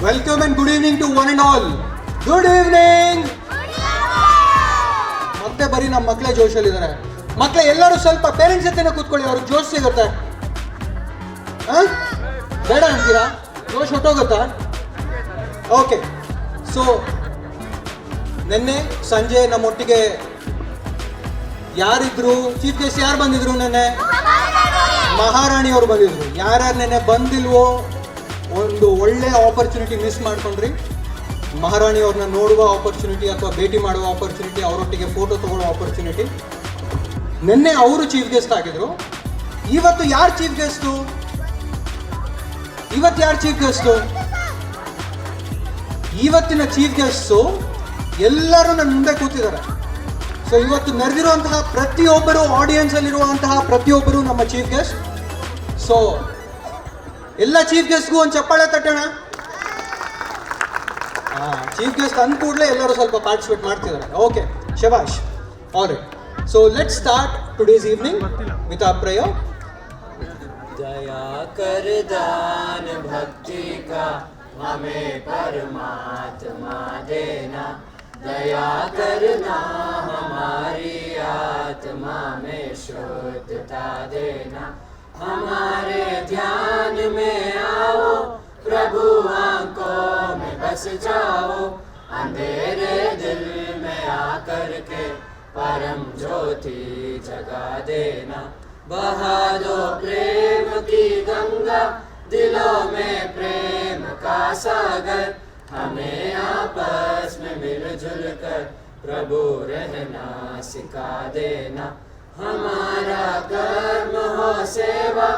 Welcome and good evening to one and all. Good evening. ಮತ್ತೆ ಬರೀ ನಮ್ಮ ಮಕ್ಕಳೇ ಜೋಶಲ್ಲಿದ್ದಾರೆ. ಮಕ್ಕಳೇ ಎಲ್ಲರೂ ಸ್ವಲ್ಪ ಪೇರೆಂಟ್ಸ್ ಜೊತೆನೇ ಕೂತ್ಕೊಳ್ಳಿ, ಅವ್ರಿಗೆ ಜೋಶ್ ಸಿಗುತ್ತೆ. ಬೇಡ ಅಂತೀರಾ? ಜೋಶ್ ಹೊಟ್ಟೋಗುತ್ತಾ? ಓಕೆ. ಸೊ ನಿನ್ನೆ ಸಂಜೆ ನಮ್ಮೊಟ್ಟಿಗೆ ಯಾರಿದ್ರು? ಚೀಫ್ ಗೆಸ್ಟ್ ಯಾರು ಬಂದಿದ್ರು ನೆನ್ನೆ? ಮಹಾರಾಣಿಯವರು ಬಂದಿದ್ರು. ಯಾರ್ಯಾರು ನೆನ್ನೆ ಬಂದಿಲ್ವೋ ಒಂದು ಒಳ್ಳೆ ಆಪರ್ಚುನಿಟಿ ಮಿಸ್ ಮಾಡ್ಕೊಂಡ್ರಿ. ಮಹಾರಾಣಿಯವ್ರನ್ನ ನೋಡುವ ಆಪರ್ಚುನಿಟಿ ಅಥವಾ ಭೇಟಿ ಮಾಡುವ ಆಪರ್ಚುನಿಟಿ, ಅವರೊಟ್ಟಿಗೆ ಫೋಟೋ ತಗೊಳ್ಳೋ ಆಪರ್ಚುನಿಟಿ. ನಿನ್ನೆ ಅವರು ಚೀಫ್ ಗೆಸ್ಟ್ ಆಗಿದ್ರು. ಇವತ್ತು ಯಾರು ಚೀಫ್ ಗೆಸ್ಟು? ಇವತ್ತಿನ ಚೀಫ್ ಗೆಸ್ಟು ಎಲ್ಲರೂ ನನ್ನ ಮುಂದೆ ಕೂತಿದ್ದಾರೆ. ಸೊ ಇವತ್ತು ನೆರೆದಿರುವಂತಹ ಪ್ರತಿಯೊಬ್ಬರು, ಆಡಿಯನ್ಸಲ್ಲಿರುವಂತಹ ಪ್ರತಿಯೊಬ್ಬರು ನಮ್ಮ ಚೀಫ್ ಗೆಸ್ಟ್. ಸೊ ಎಲ್ಲ ಚೀಫ್ ಗೆಸ್ಟ್ಗೂ ಒಂದು ಚಪ್ಪಾಳೆ ತಟ್ಟೋಣ. ಚೀಫ್ ಗೆಸ್ಟ್ ಅಂದ ಕೂಡಲೇ ಎಲ್ಲರೂ ಸ್ವಲ್ಪ ಪಾರ್ಟಿಸಿಪೇಟ್ ಮಾಡ್ತಿದ್ದಾರೆ. ಓಕೆ, ಶಬಾಷ್. All right. So let's start today's evening with our prayer. दया कर दान भक्ति का हमें परमात्मा देना, दया करना हमारी आत्मा में शुद्धता देना, हमारे ध्यान में आओ प्रभु, आंखों में बस जाओ, अंधेरे दिल में आकर के परम ज्योति जगा देना, बहा दो प्रेम की गंगा, दिलों में प्रेम का सागर, हमें आपस में मिलजुल कर प्रभु रहना सिखा देना, हमारा कर्म हो सेवा,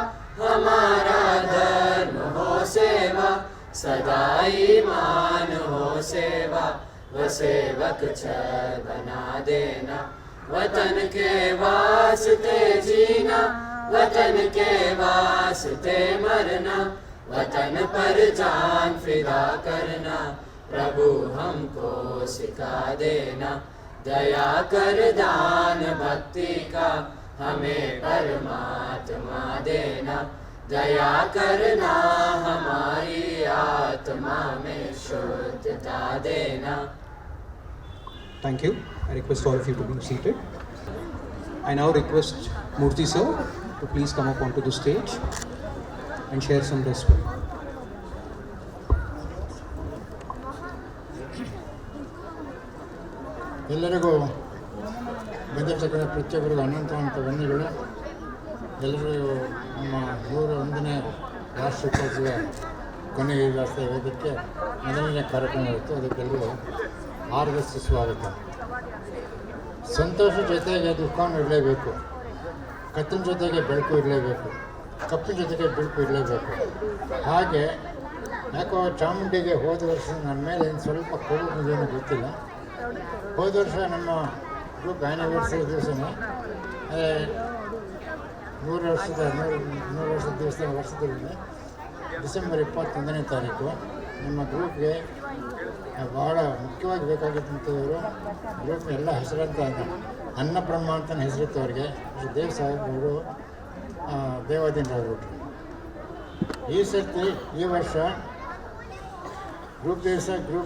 हमारा धर्म हो सेवा, सदा ईमान हो सेवा, व सेवक छर बना देना, वतन के वास्ते जीना, वतन के वास्ते मरना, वतन पर जान फिदा करना, प्रभु हमको सिखा देना, दया कर दान भक्ति का हमें परमात्मा देना, दया करना हमारी आत्मा में शुद्धता देना. Thank you. I request all of you to be seated. I now request Murthy sir to please come up onto the stage and share some respect. ಎಲ್ಲರಿಗೂ ಬಂದಿರತಕ್ಕಂಥ ಪ್ರತಿಯೊಬ್ಬರಿಗೂ ಅನಂತ ವಂದನೆಗಳು. ಎಲ್ಲರಿಗೂ ನಮ್ಮ 101ನೇ ರಾಷ್ಟ್ರೋತ್ಸವ ಕೊನೆಯ ವೇದಿಕೆ ಮೊದಲನೇ ಕಾರ್ಯಕ್ರಮ ಇತ್ತು. ಅದಕ್ಕೆಲ್ಲರೂ ಆರ್ಗಸ್ ಸ್ವಾಗತ. ಸಂತೋಷ ಜೊತೆಗೆ ದುಃಖವನ್ನು ಇರಲೇಬೇಕು, ಕತ್ತಿನ ಜೊತೆಗೆ ಬೆಳಕು ಇರಲೇಬೇಕು, ಕಪ್ಪಿನ ಜೊತೆಗೆ ಬೆಳಕು ಇರಲೇಬೇಕು. ಹಾಗೆ ಯಾಕೋ ಚಾಮುಂಡಿಗೆ ಹೋದ ವರ್ಷ ನನ್ನ ಮೇಲೆ ಏನು ಸ್ವಲ್ಪ ಕೋವಿಡ್ ಗೊತ್ತಿಲ್ಲ. ಹೋದ ವರ್ಷ ನಮ್ಮ ಗ್ರೂಪ್ ಆ್ಯನಿವರ್ಸರಿ ದಿವಸನೇ 100 ವರ್ಷದ ವರ್ಷದಲ್ಲಿ ಡಿಸೆಂಬರ್ 21ನೇ ತಾರೀಕು ನಮ್ಮ ಗ್ರೂಪ್ಗೆ ಭಾಳ ಮುಖ್ಯವಾಗಿ ಬೇಕಾಗಿದ್ದಂಥವರು ಗ್ರೂಪ್ ಎಲ್ಲ ಹೆಸರಂತ ಅನ್ನಬ್ರಹ್ಮ ಅಂತ ಹೆಸರಿತ್ತು ಅವ್ರಿಗೆ. ದೇವ್ ಸಾಹೇಬ್ರವರು ದೇವಾದೀನರಾಗ್ಬಿಟ್ರು. ಈ ವರ್ಷ ಗ್ರೂಪ್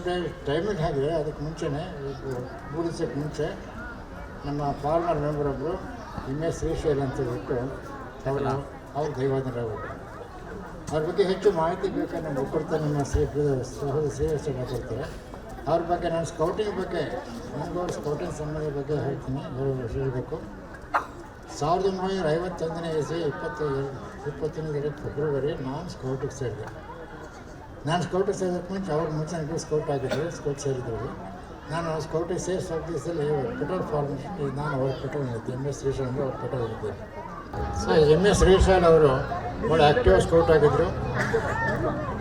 ಡೇ ಟೈಮಿಂಗ್ ಹಾಕಿದ್ರೆ ಅದಕ್ಕೆ ಮುಂಚೆನೇ 3 ದಿವಸಕ್ಕೆ ಮುಂಚೆ ನಮ್ಮ ಫಾರ್ಮರ್ ಮೆಂಬರ್ ಒಬ್ಬರು MS ಶ್ರೀಶೈಲ್ ಅಂತ ಬಿಟ್ಟು ಅವ್ರು ದೈವಾದೀನರಾಗ್ಬಿಟ್ರು. ಅವ್ರ ಬಗ್ಗೆ ಹೆಚ್ಚು ಮಾಹಿತಿ ಬೇಕಾದ್ರೆ ನಮ್ಗೆ ಕೊಡ್ತಾರೆ, ನಮ್ಮ ಸಹೋದರ ಶ್ರೀವತ್ಸನ ಕೊಡ್ತಾರೆ. ಅವ್ರ ಬಗ್ಗೆ ನಾನು ಸ್ಕೌಟಿಂಗ್ ಬಗ್ಗೆ ನನಗೂ ಅವ್ರ ಸ್ಕೌಟಿಂಗ್ ಸಂಬಂಧ ಬಗ್ಗೆ ಹೇಳ್ತೀನಿ, ಹೇಳಬೇಕು. 1951ನೇ ಇಸವಿ 21ನೇ ಫೆಬ್ರವರಿ ನಾನು ಸ್ಕೌಟಿಗೆ ಸೇರಿದೆ. ನಾನು ಸ್ಕೌಟಿಗೆ ಸೇರಿದಕ್ಕೆ ಮುಂಚೆ ಮುಂಚೆ ನನಗೆ ಸ್ಕೌಟ್ ಆಗಿದ್ದರು, ಸ್ಕೌಟ್ ಸೇರಿದ್ರು. ನಾನು ಸ್ಕೌಟಿಗೆ ಸೇರಿ ಸ್ವಲ್ಪ ದಿವಸದಲ್ಲಿ ಪೆಟ್ರೋಲ್ ಫಾರ್ಮೇಷನ್ ನಾನು ಅವ್ರ ಪೆಟ್ರೋಲ್ ಇದ್ದೆ. MS ಶ್ರೀಶೈಲ್ ಅಂದರೆ ಅವ್ರ ಪೆಟ್ರೋಲ್ ಇದ್ದೆ. ಸೊ MS ಶ್ರೀಶೈಲ್ ಅವರು ಭಾಳ ಆ್ಯಕ್ಟಿವ್ ಸ್ಕೌಟ್ ಆಗಿದ್ದರು,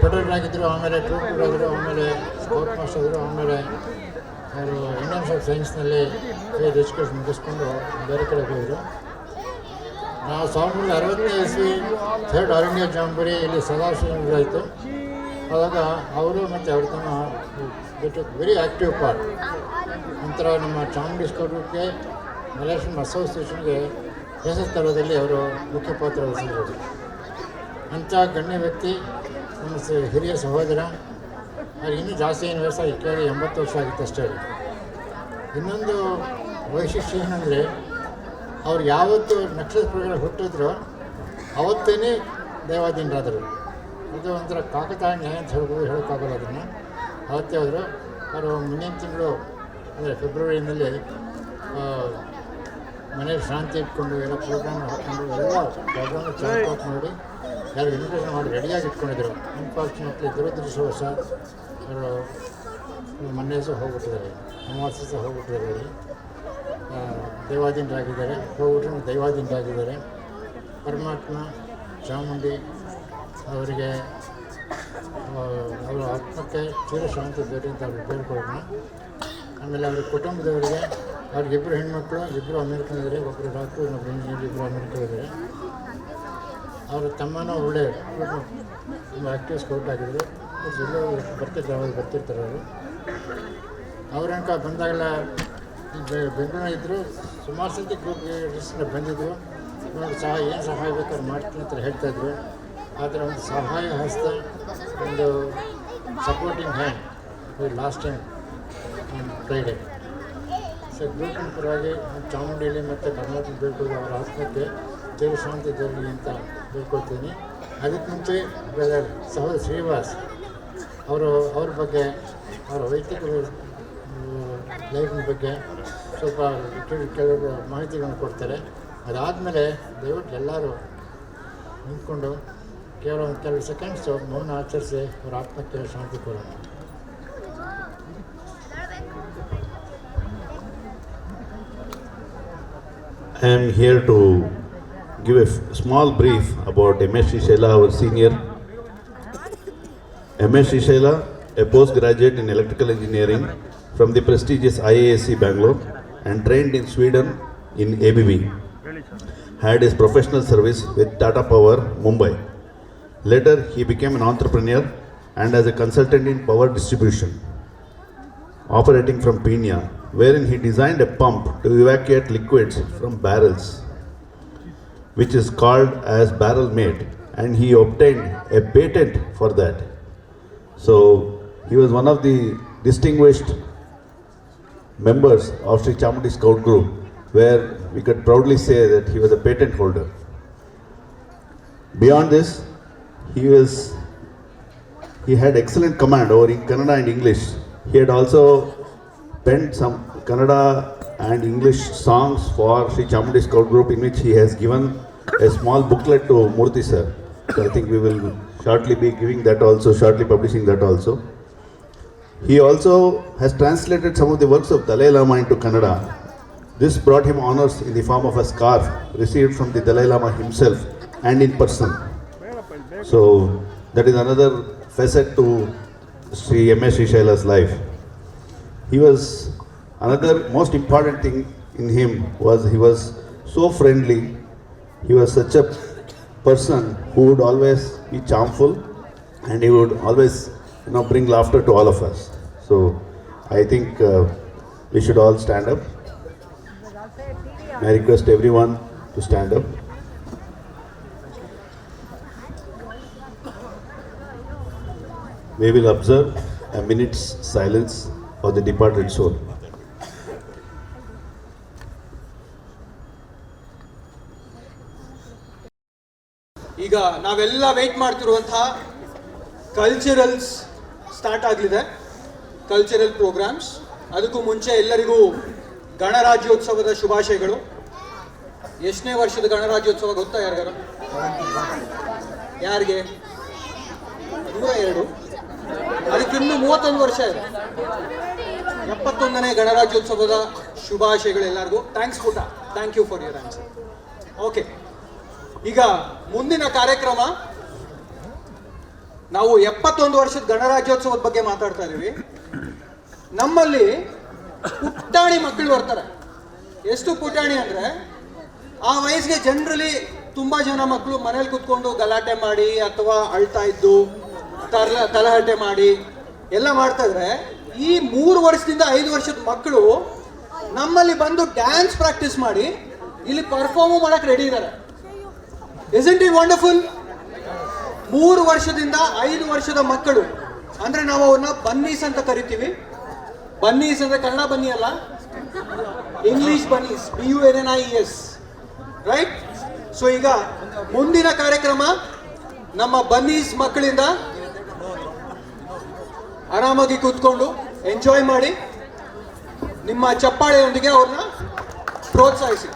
ಪೆಟ್ರೋಲ್ ಆಗಿದ್ದರು. ಆಮೇಲೆ ಟ್ರೂಪ್ ಆಗಿದ್ರು, ಆಮೇಲೆ ಸ್ಕೌಟ್ ಮಾಸ್ಟರ್ ಆಗಿದ್ರು. ಆಮೇಲೆ ಅವರು ಇಂಡಿಯನ್ಸ್ ಆಫ್ ಸೈನ್ಸ್ನಲ್ಲಿ ಎಜುಕೇಷನ್ ಮುಗಿಸ್ಕೊಂಡು ಬೇರೆ ಕಡೆ ಹೋದರು. ನಾವು 1960ನೇ ಇಸ್ವಿ 3rd ಆಲ್ ಇಂಡಿಯಾ ಜಾಂಬೂರಿ ಇಲ್ಲಿ ಸದಾಶಿವರಾಯಿತು. ಆವಾಗ ಅವರು ಮತ್ತು ಅವ್ರ ತಮ್ಮ ವೆರಿ ಆ್ಯಕ್ಟಿವ್ ಪಾರ್ಟ್. ನಂತರ ನಮ್ಮ ಚಾಮುಂಡಿ ಸ್ಕೌಟ್ಗೆ ಮಲೇಷಿಯನ್ ಅಸೋಸಿಯೇಷನ್ಗೆ ಹೆಸರು ತರೋದಲ್ಲಿ ಅವರು ಮುಖ್ಯ ಪಾತ್ರ ವಹಿಸಿದರು. ಅಂಥ ಗಣ್ಯ ವ್ಯಕ್ತಿ, ನಮ್ಮ ಹಿರಿಯ ಸಹೋದರ ಅವ್ರಿಗೆ ಇನ್ನೂ ಜಾಸ್ತಿ ಏನು ವಯಸ್ಸಾಗಿ ಕೇಳಿ 80 ವರ್ಷ ಆಗಿತ್ತು ಅಷ್ಟೇ ಅವ್ರಿಗೆ. ಇನ್ನೊಂದು ವೈಶಿಷ್ಟ್ಯ ಏನಂದರೆ ಅವ್ರು ಯಾವತ್ತು ನಕ್ಷತ್ರಗಳು ಹುಟ್ಟಿದ್ರೋ ಅವತ್ತೇ ದೈವಾಧೀನರಾದರು. ಇದು ಒಂಥರ ಕಾಕತಾಳೀಯ ಅಂತ ಹೇಳೋಕ್ಕಾಗಲ್ಲ ಅದನ್ನು. ಅವತ್ತೇ ಹೋದರು. ಅವರು ಮುಂದಿನ ತಿಂಗಳು ಅಂದರೆ ಫೆಬ್ರವರಿನಲ್ಲಿ ಮನೇಲಿ ಶಾಂತಿ ಇಟ್ಕೊಂಡು ಎಲ್ಲ ಪ್ರೋಗ್ರಾಮ್ ಹಾಕ್ಕೊಂಡು ಎಲ್ಲ ಪ್ರೋಗ್ರಾಮ್ ಚಾಟ್ ಮಾಡಿ ಯಾರು ಇನ್ವಿಟೇಷನ್ ಮಾಡಿ ರೆಡಿಯಾಗಿ ಇಟ್ಕೊಂಡಿದ್ರು. ಅನ್ಫಾರ್ಚುನೇಟ್ಲಿ ದುರದೃಷ್ಟವಶ ಅವರು ಮೊನ್ನೆ ಸಹ ಹೋಗ್ಬಿಟ್ಟಿದ್ದಾರೆ, ಅಮಾವಾಸ್ಯೆ ಸಹ ಹೋಗ್ಬಿಟ್ಟಿದ್ದಾರೆ. ಅಲ್ಲಿ ದೈವಾಧೀನರಾಗಿದ್ದಾರೆ, ಹೋಗ್ಬಿಟ್ಟು ದೈವಾಧೀನರಾಗಿದ್ದಾರೆ. ಪರಮಾತ್ಮ ಚಾಮುಂಡಿ ಅವರಿಗೆ ಅವರ ಆತ್ಮಕ್ಕೆ ಚಿರಶಾಂತಿ ಬೇಕು ಅಂತ ಅವ್ರಿಗೆ ಬೇಡ್ಕೊಳ್ಳೋಣ. ಆಮೇಲೆ ಅವ್ರ ಕುಟುಂಬದವರಿಗೆ ಅವ್ರಿಗಿಬ್ಬರು ಹೆಣ್ಮಕ್ಳು, ಇಬ್ಬರು ಅಮೇರಿಕನ್, ಒಬ್ಬರು ಡಾಕ್ಟ್ರು, ಇನ್ನೊಬ್ಬರು ಇಂಜಿನಿಯರ್, ಇಬ್ಬರು ಅಮೇರಿಕನ್ ಇದ್ದಾರೆ. ಅವರ ತಮ್ಮನೂ ಒಳ್ಳೆ ತುಂಬ ಆ್ಯಕ್ಟಿವ್ ಸ್ಕೌಟ್ ಆಗಿದ್ರು. ಎಲ್ಲೋ ಬರ್ತಿರ್ತಾರೆ ಅವರು. ಅವ್ರಂಕ ಬಂದಾಗೆಲ್ಲ ಬೆಂಗಳೂರು ಇದ್ದರು. ಸುಮಾರು ಸರ್ತಿ ಗ್ರೂಪ್ ಬಂದಿದ್ದರು. ನೋಡಿ ಏನು ಸಹಾಯ ಬೇಕಾದ್ರೆ ಮಾಡ್ತೀನಿ ಅಂತ ಹೇಳ್ತಾಯಿದ್ರು. ಆದರೆ ಒಂದು ಸಹಾಯ ಹಸ್ತ, ಒಂದು supporting hand last time Friday. So ಗ್ರೂಪಿನ ಪರವಾಗಿ ಚಾಮುಂಡಿಯಲ್ಲಿ ಮತ್ತು ಕರ್ನಾಟಕ ಬೇಡ್ಕೊಳ್ಳೋದು ಅವರ ಆತ್ಮಕ್ಕೆ ಚಿರಶಾಂತಿ ದೊರಕಲಿ ಅಂತ ಬೇಡ್ಕೊಳ್ತೀನಿ. ಅದಕ್ಕೆ ಮುಂಚೆ ಬ್ರದರ್ ಸಹೋದರ ಶ್ರೀವಾಸ್ ಅವ್ರ ಬಗ್ಗೆ, ಅವರ ವೈಯಕ್ತಿಕ ಲೈಫಿನ ಬಗ್ಗೆ ಸ್ವಲ್ಪ ಕೆಲವು ಮಾಹಿತಿಗಳನ್ನು ಕೊಡ್ತಾರೆ. ಅದಾದಮೇಲೆ ದಯವಿಟ್ಟು ಎಲ್ಲರೂ ನಿಂತ್ಕೊಂಡು ಕೇವಲ ಕೆಲವು ಸೆಕೆಂಡ್ಸು ಮೌನ ಆಚರಿಸಿ ಅವರ ಆತ್ಮಕ್ಕೆ ಶಾಂತಿ ಕೊಡೋಣ. I am here to give a small brief about M.S. Srishaila, our senior. M.S. Srishaila, a postgraduate in electrical engineering from the prestigious IISc Bangalore and trained in Sweden in ABB. Had his professional service with Tata Power, Mumbai. Later, he became an entrepreneur and as a consultant in power distribution, operating from Pina, wherein he designed a pump to evacuate liquids from barrels, which is called as barrel mate, and he obtained a patent for that. So he was one of the distinguished members of Sri Chamundi Scout Group, where we could proudly say that he was a patent holder. Beyond this, he had excellent command over in Kannada and English. He had also penned some Kannada and English songs for Sri Chamundi Scout Group, in which he has given a small booklet to Murthy sir. So I think we will shortly be giving that also, shortly publishing that also. He also has translated some of the works of Dalai Lama into Kannada. This brought him honors in the form of a scarf received from the Dalai Lama himself and in person. So that is another facet to Sri M.S. Srishaila's life. He was, another most important thing in him was he was so friendly. He was such a person who would always be charmful, and he would always, bring laughter to all of us. So I think we should all stand up. I request everyone to stand up. We will observe a minute's silence for the departed soul. ಈಗ ನಾವೆಲ್ಲ weight ಮಾಡ್ತಿರುವಂತಹ culturals start ಆಗಲಿದೆ, cultural programmes. ಅದಕ್ಕೂ ಮುಂಚೆ ಎಲ್ಲರಿಗೂ ಗಣರಾಜ್ಯೋತ್ಸವದ ಶುಭಾಶಯಗಳು. ಎಷ್ಟನೇ ವರ್ಷದ ಗಣರಾಜ್ಯೋತ್ಸವ ಗೊತ್ತಾ ಯಾರಿಗಾರ? ಯಾರಿಗೆ? 102. ಅದಕ್ಕಿನ್ನೂ 31 ವರ್ಷ ಇದೆ. 71ನೇ ಗಣರಾಜ್ಯೋತ್ಸವದ ಶುಭಾಶಯಗಳು ಎಲ್ಲರಿಗೂ. ಥ್ಯಾಂಕ್ಸ್ ಪುಟ, thank you for your answer. Okay, ಈಗ ಮುಂದಿನ ಕಾರ್ಯಕ್ರಮ, ನಾವು 71 ವರ್ಷದ ಗಣರಾಜ್ಯೋತ್ಸವದ ಬಗ್ಗೆ ಮಾತಾಡ್ತಾ ಇದೀವಿ. ನಮ್ಮಲ್ಲಿ ಪುಟಾಣಿ ಮಕ್ಕಳು ಬರ್ತಾರೆ. ಎಷ್ಟು ಪುಟಾಣಿ ಅಂದರೆ, ಆ ವಯಸ್ಸಿಗೆ ಜನರಲಿ ತುಂಬ ಜನ ಮಕ್ಕಳು ಮನೇಲಿ ಕುತ್ಕೊಂಡು ಗಲಾಟೆ ಮಾಡಿ ಅಥವಾ ಅಳ್ತಾ ಇದ್ದು ತಲಹಟೆ ಮಾಡಿ ಎಲ್ಲ ಮಾಡ್ತಾ ಇದ್ರೆ, ಈ 3 ವರ್ಷದಿಂದ 5 ವರ್ಷದ ಮಕ್ಕಳು ನಮ್ಮಲ್ಲಿ ಬಂದು ಡ್ಯಾನ್ಸ್ ಪ್ರಾಕ್ಟೀಸ್ ಮಾಡಿ ಇಲ್ಲಿ ಪರ್ಫಾರ್ಮ್ ಮಾಡಕ್ಕೆ ರೆಡಿ ಇದ್ದಾರೆ. Isn't it wonderful? 3 ವರ್ಷದಿಂದ 5 ವರ್ಷದ ಮಕ್ಕಳು ಅಂದ್ರೆ ನಾವು ಅವನ್ನ ಬನ್ನೀಸ್ ಅಂತ ಕರಿತೀವಿ. ಬನ್ನೀಸ್ ಅಂದ್ರೆ ಕನ್ನಡ ಬನ್ನಿ ಅಲ್ಲ, ಇಂಗ್ಲಿಷ್ ಬನ್ನೀಸ್, BUNNIES, ರೈಟ್? ಸೊ ಈಗ ಮುಂದಿನ ಕಾರ್ಯಕ್ರಮ ನಮ್ಮ ಬನ್ನೀಸ್ ಮಕ್ಕಳಿಂದ ಆರಾಮಾಗಿ ಕೂತ್ಕೊಂಡು ಎಂಜಾಯ್ ಮಾಡಿ, ನಿಮ್ಮ ಚಪ್ಪಾಳೆಯೊಂದಿಗೆ ಅವ್ರನ್ನ ಪ್ರೋತ್ಸಾಹಿಸಿ.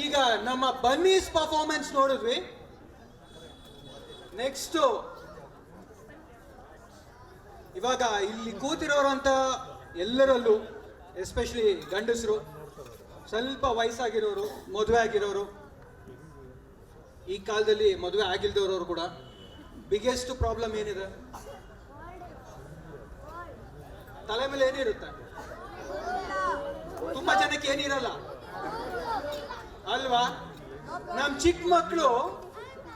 ಈಗ ನಮ್ಮ ಬನ್ನೀಸ್ ಪರ್ಫಾರ್ಮೆನ್ಸ್ ನೋಡಿದ್ವಿ. ನೆಕ್ಸ್ಟ್ ಇವಾಗ ಇಲ್ಲಿ ಕೂತಿರೋರು ಅಂತ ಎಲ್ಲರಲ್ಲೂ ಎಸ್ಪೆಷಲಿ ಗಂಡಸರು, ಸ್ವಲ್ಪ ವಯಸ್ಸಾಗಿರೋರು, ಮದುವೆ ಆಗಿರೋರು, ಈ ಕಾಲದಲ್ಲಿ ಮದುವೆ ಆಗಿಲ್ದವ್ರವ್ರು ಕೂಡ ಬಿಗ್ಗೆಸ್ಟ್ ಪ್ರಾಬ್ಲಮ್ ಏನಿದೆ? ತಲೆ ಮೇಲೆ ಏನಿರುತ್ತೆ? ತುಂಬಾ ಜನಕ್ಕೆ ಏನಿರಲ್ಲ ಅಲ್ವಾ? ನಮ್ ಚಿಕ್ಕ ಮಕ್ಕಳು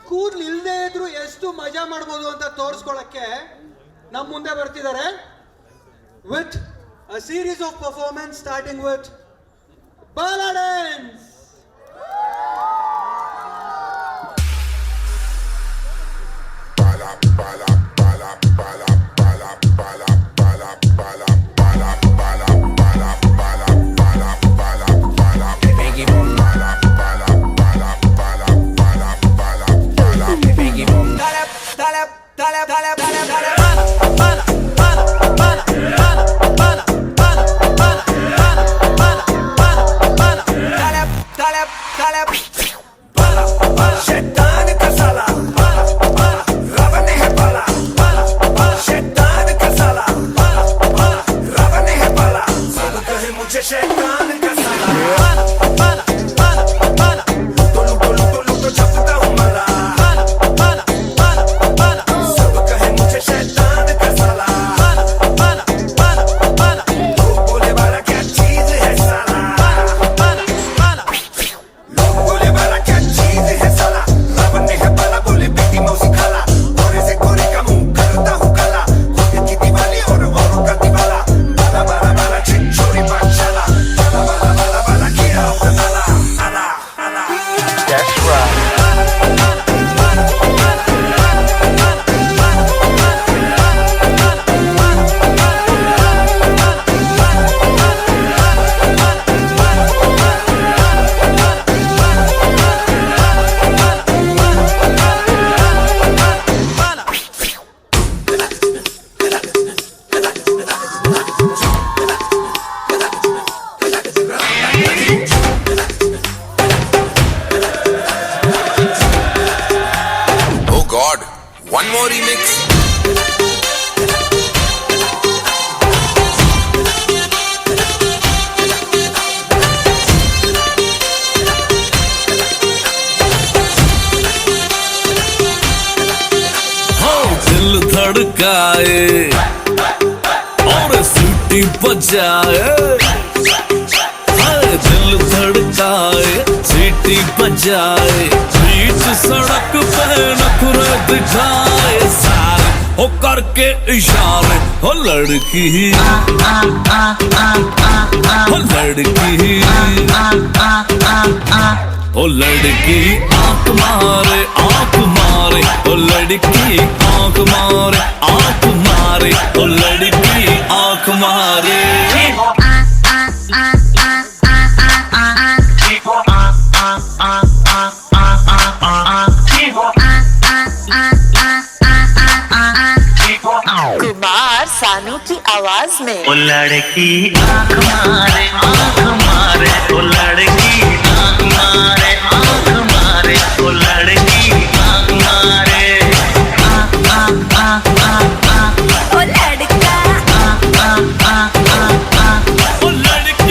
ಕೂದ್ಲು ಇಲ್ಲದೆ ಇದ್ರು ಎಷ್ಟು ಮಜಾ ಮಾಡ್ಬೋದು ಅಂತ ತೋರಿಸ್ಕೊಳಕ್ಕೆ ನಮ್ಮ ಮುಂದೆ ಬರ್ತಿದ್ದಾರೆ with a series of performance starting with Bala dance. One more remix. दिल धड़काए और सीटी बजाए, दिल धड़काए सीटी बजाए, बीच सड़क पे नखरे दिखाए सारे हो करके इशारे, हो लड़की हो लड़की ओ लड़की आंख मारे ओ लड़की आंख मारे ओ लड़की आंख मारे। कुमार सानू की आवाज में ओ लड़की आंख मारे ओ लड़की आंख मारे ओ लड़की आंख मारे ओ लड़का ओ लड़की ओ लड़का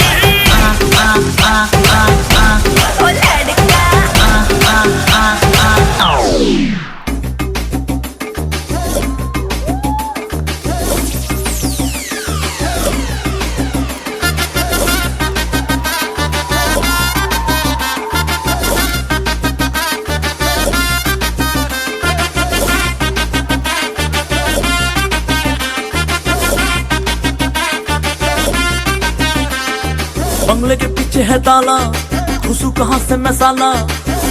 बंगले के पीछे है ताला, घुसू कहाँ से मैं साला,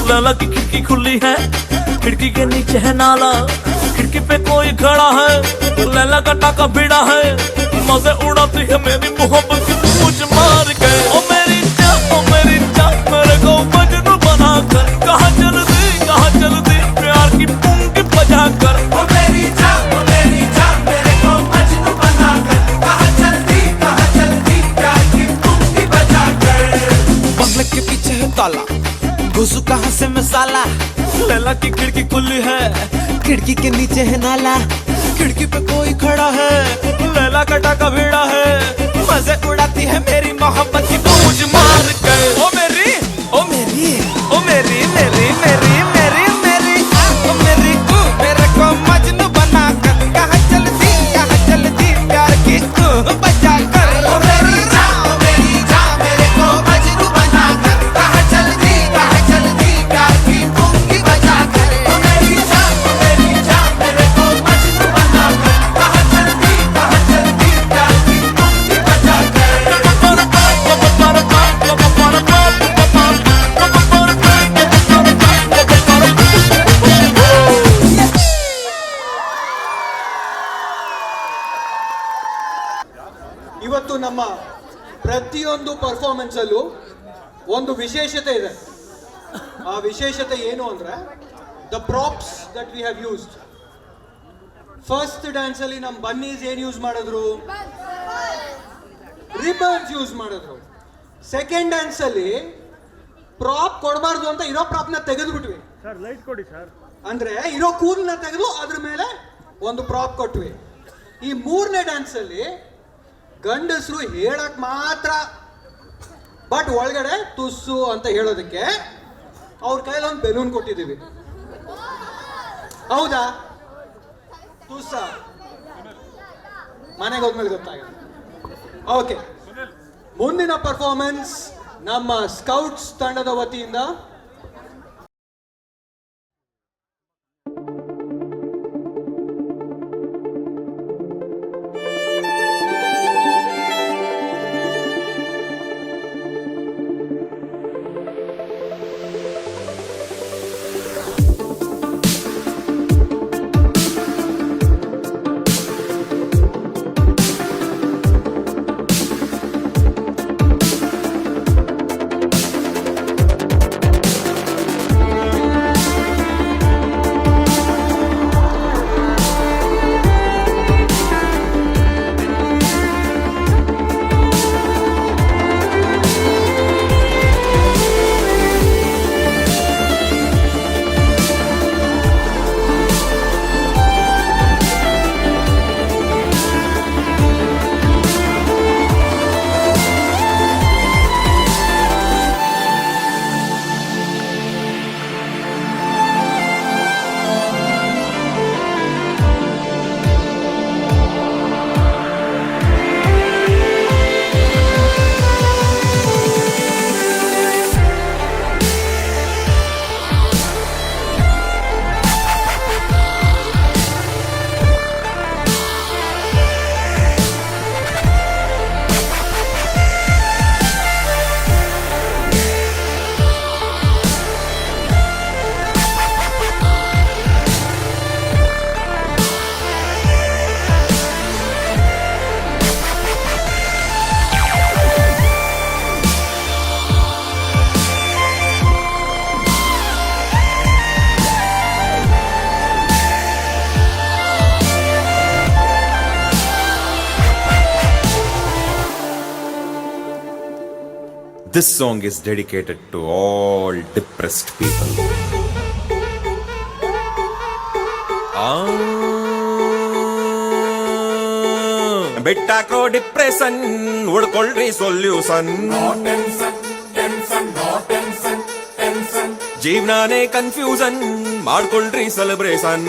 लैला की खिड़की खुली है, खिड़की के नीचे है नाला, खिड़की पे कोई खड़ा है, लैला का टाका भिड़ा है, मजे उड़ाती है मेरी मोहब्बत की मुझ मार के। ओ मेरी जान मेरे को मजनू बना कर, कहाँ चलती प्यार की पूंगी बजा कर। ओ मेरी जान मेरे को मजनू बना कर, कहाँ चलती प्यार की पूंगी बजा कर। बंगले के पीछे है ताला, घुसू कहाँ से मैं साला, लैला की खिड़की खुली है, खिड़की के नीचे है नाला, खिड़की पे कोई खड़ा है, लैला कटा का भिड़ा है, मजे उड़ाती है मेरी मोहब्बत की बूझ मार कर। ओ मेरी ओ मेरी ओ मेरी मेरी मेरी मेरी मेरी ओ मेरी मेरे को मजनू बना कर कहाँ चलती प्यार की बजा कर। ओ मेरी जान मेरे को मजनू बना कर कहाँ चलती प्यार की पूंगी बजा कर। ओ मेरी जान मेरे को मजनू बना कर कहाँ चलती प्यार की पूंगी बजा कर। ಇವತ್ತು ನಮ್ಮ ಪ್ರತಿಯೊಂದು ಪರ್ಫಾರ್ಮೆನ್ಸ್ ಅಲ್ಲೂ ಒಂದು ವಿಶೇಷತೆ ಇದೆ. ಆ ವಿಶೇಷತೆ ಏನು ಅಂದ್ರೆ the props that we have used. First dance ಅಲ್ಲಿ ನಮ್ಮ ಬನ್ನೀಸ್ ಏನ್ ಯೂಸ್ ಮಾಡಿದ್ರು? ರಿಬನ್ಸ್ ಯೂಸ್ ಮಾಡಿದ್ರು. ಸೆಕೆಂಡ್ ಡ್ಯಾನ್ಸ್ ಅಲ್ಲಿ ಪ್ರಾಪ್ ಕೊಡಬಾರ್ದು ಅಂತ ಇರೋ ಪ್ರಾಪ್ ನ ತೆಗೆದು ಬಿಟ್ವಿ. ಅಂದ್ರೆ ಇರೋ ಕೂಲ್ನ ತೆಗೆದು ಅದ್ರ ಮೇಲೆ ಒಂದು ಪ್ರಾಪ್ ಕೊಟ್ವಿ. ಈ ಮೂರನೇ ಡ್ಯಾನ್ಸ್ ಅಲ್ಲಿ ಗಂಡಸರು ಹೇಳಕ್ ಮಾತ್ರ, ಬಟ್ ಒಳಗಡೆ ತುಸ್ಸು ಅಂತ ಹೇಳೋದಕ್ಕೆ ಅವ್ರ ಕೈಯಲ್ಲಿ ಒಂದು ಬೆಲೂನ್ ಕೊಟ್ಟಿದ್ದೀವಿ. ಹೌದಾ? ತುಸ್ಸ ಮನೆಗೆ ಹೋದ್ಮೇಲೆ ಗೊತ್ತಾಗುತ್ತೆ. ಓಕೆ, ಮುಂದಿನ ಪರ್ಫಾರ್ಮೆನ್ಸ್ ನಮ್ಮ ಸ್ಕೌಟ್ಸ್ ತಂಡದ ವತಿಯಿಂದ This song is dedicated to all depressed people. ಬೆಟ್ಟ ಕೋ ಡಿಪ್ರೆಷನ್ ಉಳ್ಕೊಳ್ರಿ ಸೊಲ್ಯೂಷನ್. ಜೀವನಾನೇ ಕನ್ಫ್ಯೂಷನ್ ಮಾಡ್ಕೊಳ್ರಿ ಸೆಲೆಬ್ರೇಷನ್.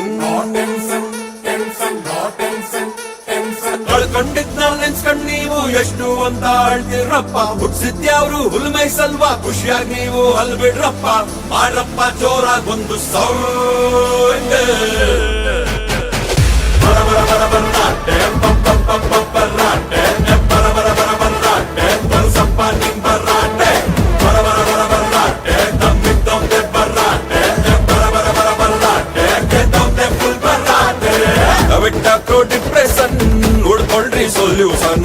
ಕಳ್ಕೊಂಡಿದ್ ನಾವ್ ನೆನ್ಸ್ಕೊಂಡ್ ನೀವು ಎಷ್ಟು ಅಂತ ಆಳ್ತಿರಪ್ಪ. ಹುಟ್ಸಿದ್ಯಾವ್ರು ಹುಲ್ಮೈ ಸಲ್ವಾ ಖುಷಿಯಾಗಿ ನೀವು ಅಲ್ಬಿಡ್ರಪ್ಪ. ಮಾಡ್ರಪ್ಪ ಜೋರಾಗ್ ಒಂದು ಸೌಂಡ್. ಬರ ಬರ ಬರ ಬರ್ರಾಟೆ ಪಂ ಪಂ ಪಂ ಪಂ ಬರ್ರಾಟೆ ಬರ ಬರ ಬರ ಬರ್ರಾಟೆ ಬಲ್ಸಪ್ಪ ನಿಮ್ ಬರ್ರಾಟೆ. ಬರ ಬರ ಬರ ಬರ್ರಾಟೆ ದಮ್ಮಿದ್ದೊಂದೆ ಬರ್ರಾಟೆ ಬರ ಬರ ಬರ ಬರ್ರಾಟೆ ಗೆದ್ದೊಂದೆ ಫುಲ್ ಬರ್ರಾಟೆ. ಬಿಟ್ಟ ಕೋ ಡಿಪ್ರೆಷನ್ ಉಳ್ಕೊಳ್ರಿ solution.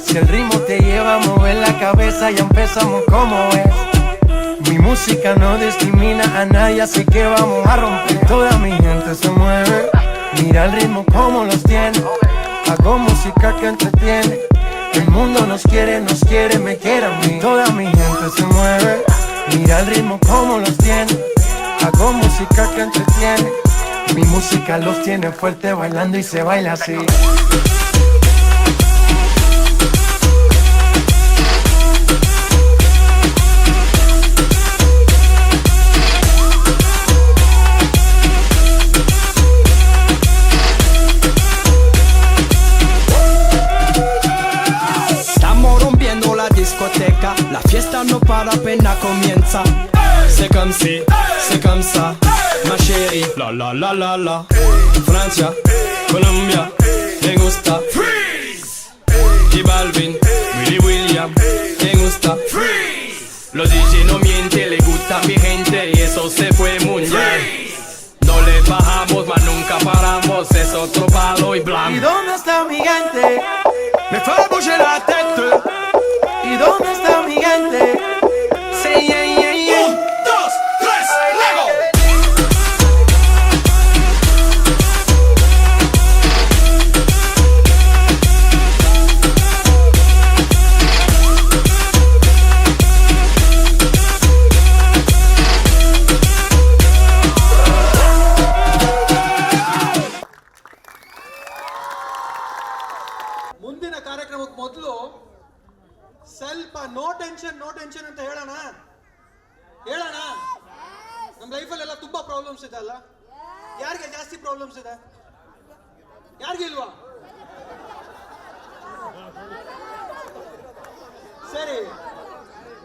Si el ritmo te lleva a mover la cabeza, ya empezamos como es. Mi música no discrimina a nadie, así que vamos a romper. Toda mi gente se mueve, mira el ritmo como los tiene. Hago música que entretiene. El mundo nos quiere, me quiere a mí. Toda mi gente se mueve, mira el ritmo como los tiene. Hago música que entretiene, mi música los tiene fuerte bailando y se baila así. La fiesta no para apenas comienza. C'est comme si, c'est comme ça, ma chérie. La la la la la. Francia, Colombia, me gusta. Freeze. J Balvin, Willy William, me gusta. Freeze. Los DJ no mienten, le gusta mi gente y eso se fue mundial. No le bajamos, mas nunca paramos, es otro palo y blanco. ¿Y dónde está mi gente? Me fait bouger la tête. ¿Y dónde está mi gente? Say yeah, yeah, yeah. 1, 2, 3, Lego. ಮುಂದಿನ ಕಾರ್ಯಕ್ರಮಕ್ಕೆ ಮೊದಲು ಸ್ವಲ್ಪ no tension ಅಂತ ಹೇಳೋಣ. ನಮ್ಮ ಲೈಫಲ್ಲೆಲ್ಲ ತುಂಬಾ problems ಇದೆ ಅಲ್ಲ? ಯಾರಿಗೆ ಜಾಸ್ತಿ ಪ್ರಾಬ್ಲಮ್ಸ್ ಇದೆ? ಯಾರಿಗೆ ಇಲ್ವಾ? ಸರಿ,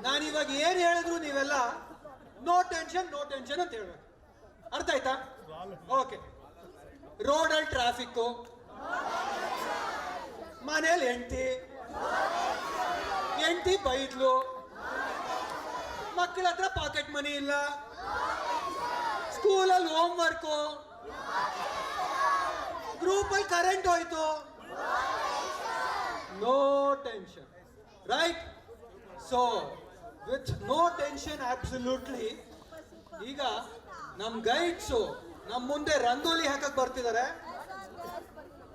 ನಾನಿವಾಗ ಏನ್ ಹೇಳಿದ್ರು ನೀವೆಲ್ಲ ನೋ ಟೆನ್ಷನ್ ಅಂತ ಹೇಳ್ಬೇಕು. ಅರ್ಥ ಆಯ್ತಾ? ಓಕೆ. ರೋಡಲ್ಲಿ ಟ್ರಾಫಿಕ್ಕು, ಮನೇಲಿ ಹೆಂಡತಿ ಬೈದ್ಲು, ಮಕ್ಕಳ ಹತ್ರ ಪಾಕೆಟ್ ಮನಿ ಇಲ್ಲ, ಸ್ಕೂಲಲ್ಲಿ ಹೋಮ್ ವರ್ಕು, ಗ್ರೂಪಲ್ಲಿ ಕರೆಂಟ್ ಹೋಯ್ತು. No tension, right? So with no tension absolutely. ಈಗ ನಮ್ಮ ಗೈಡ್ಸು ನಮ್ಮ ಮುಂದೆ ರಂಗೋಲಿ ಹಾಕಕ್ ಬರ್ತಿದ್ದಾರೆ.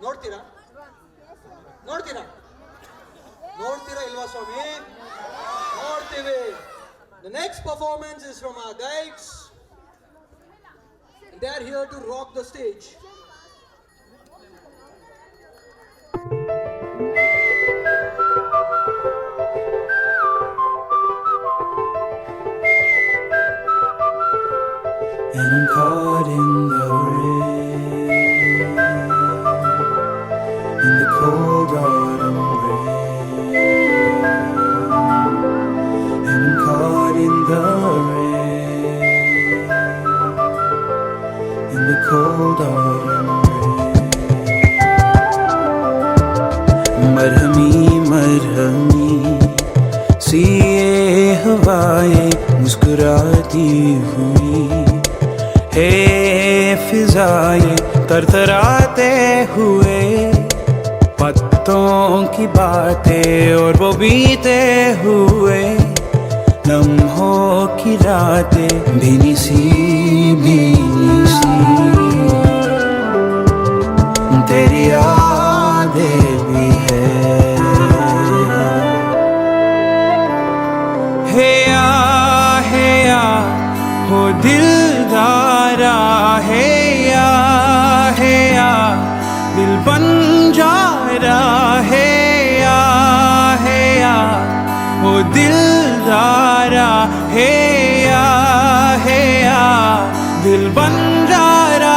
ನೋಡ್ತೀರಾ ಇಲ್ವಾ ಸ್ವಾಮಿ? ನೋಡ್ತೀವಿ. The next performance is from our guides. They are here to rock the stage. And I'm caught in the rain, in the cold autumn rain, and I'm caught in the rain, in the cold autumn rain. मरहमी मरहमी सी ये हवाएं मुस्कुराती हुई, हे फिजाएं तरतराते हुए, पत्तों की बातें और वो बीते हुए, लम्हों की रातें भीनी सी तेरी यादें भी है। हे या हो दिलदारा, हे या दिल बन जा रहा, हे या हो दिलदारा, हे या दिल बन जा रहा।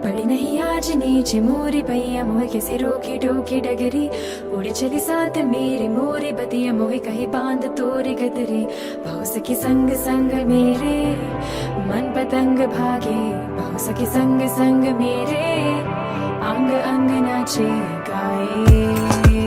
पड़ी नहीं आज नीचे मोरी पैया मोहे कैसे रोकी टोकी डगरी, उड़ी चली साथ मेरी मोरी बतिया मोहे कहीं बांध तोरी गदरी। बहु सखी संग संग मेरे मन पतंग भागे, बहु सखी संग संग मेरे अंग अंग नाचे गाए।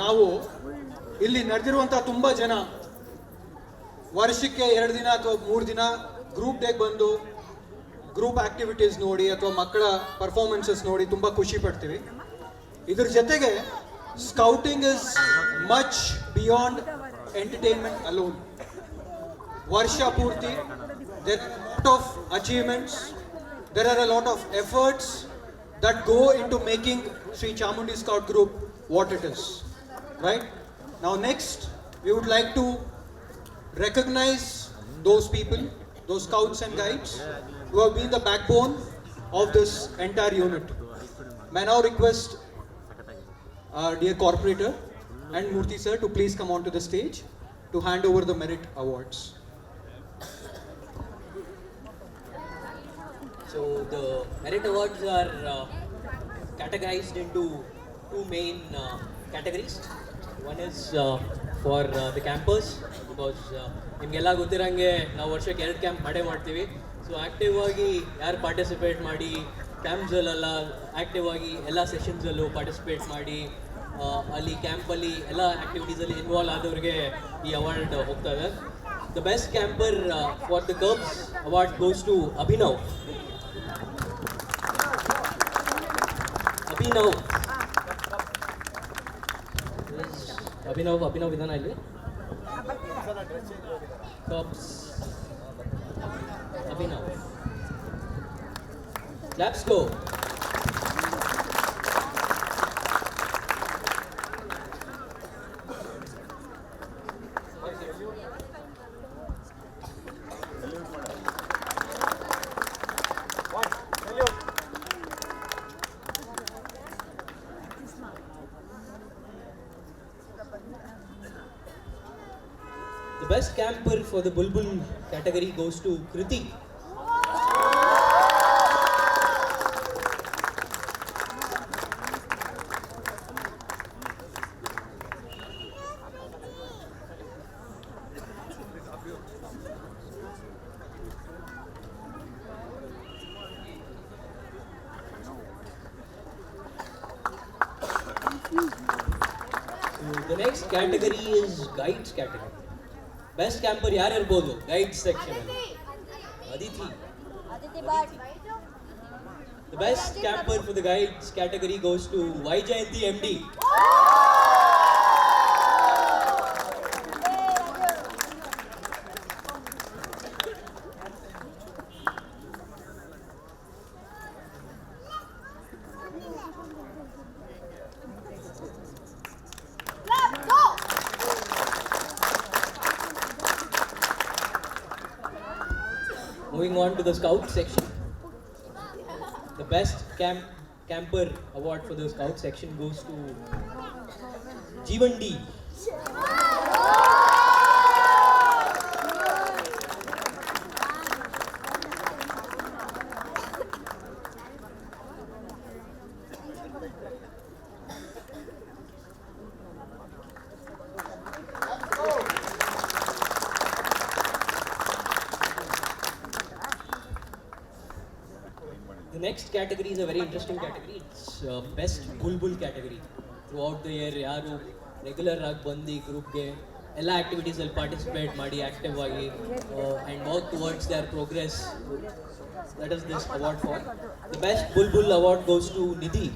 ನಾವು ಇಲ್ಲಿ ನಡೆದಿರುವಂಥ ತುಂಬ ಜನ ವರ್ಷಕ್ಕೆ 2 ದಿನ ಅಥವಾ 3 ದಿನ ಗ್ರೂಪ್ ಡೇಗೆ ಬಂದು ಗ್ರೂಪ್ ಆಕ್ಟಿವಿಟೀಸ್ ನೋಡಿ ಅಥವಾ ಮಕ್ಕಳ ಪರ್ಫಾರ್ಮೆನ್ಸಸ್ ನೋಡಿ ತುಂಬ ಖುಷಿ ಪಡ್ತೀವಿ. ಇದ್ರ ಜೊತೆಗೆ scouting is much beyond entertainment alone. ವರ್ಷ ಪೂರ್ತಿ there are a lot of achievements, there are a lot of efforts that go into making Sri Chamundi Scout Group what it is. Right? Now next, we would like to recognize those people, those scouts and guides who have been the backbone of this entire unit. May I now request our dear corporator and Murthy sir to please come onto the stage to hand over the merit awards. So the merit awards are categorized into two main categories. One is for the campers, because ನಿಮಗೆಲ್ಲ ಗೊತ್ತಿರಂಗೆ ನಾವು ವರ್ಷಕ್ಕೆ 2 camp ಮಾಡ್ತೀವಿ. So active ಆಗಿ ಯಾರು participate ಮಾಡಿ ಕ್ಯಾಂಪ್ಸಲ್ಲೆಲ್ಲ active ಆಗಿ ಎಲ್ಲ ಸೆಷನ್ಸಲ್ಲೂ participate ಮಾಡಿ ಅಲ್ಲಿ ಕ್ಯಾಂಪಲ್ಲಿ ಎಲ್ಲ ಆ್ಯಕ್ಟಿವಿಟೀಸಲ್ಲಿ ಇನ್ವಾಲ್ವ್ ಆದವ್ರಿಗೆ ಈ ಅವಾರ್ಡ್ ಹೋಗ್ತಾ ಇದೆ. The best camper for the cubs award goes to Abhinav. Abhinav ವಿಧಾನ ಇಲ್ಲಿ cubs Abhinav let's go. The best camper for the Bulbul category goes to Kriti. The next category is guides category. Best camper ಯಾರು ಇರ್ಬೋದು guides section ಅಲ್ಲಿ? Aditi. The best camper for the guides category goes to Vaijayanti MD. Moving on to the scout section. The best camper award for the scout section goes to Jeevan D. The next category is a very interesting category. It's best Bulbul category. Throughout the year, ಯಾರು regular ಆಗಿ ಬಂದು ಗ್ರೂಪ್ಗೆ ಎಲ್ಲ ಆ್ಯಕ್ಟಿವಿಟೀಸಲ್ಲಿ participate ಮಾಡಿ active ಆಗಿ and work towards their progress. That is this award for. The best bulbul award goes to Nidhi.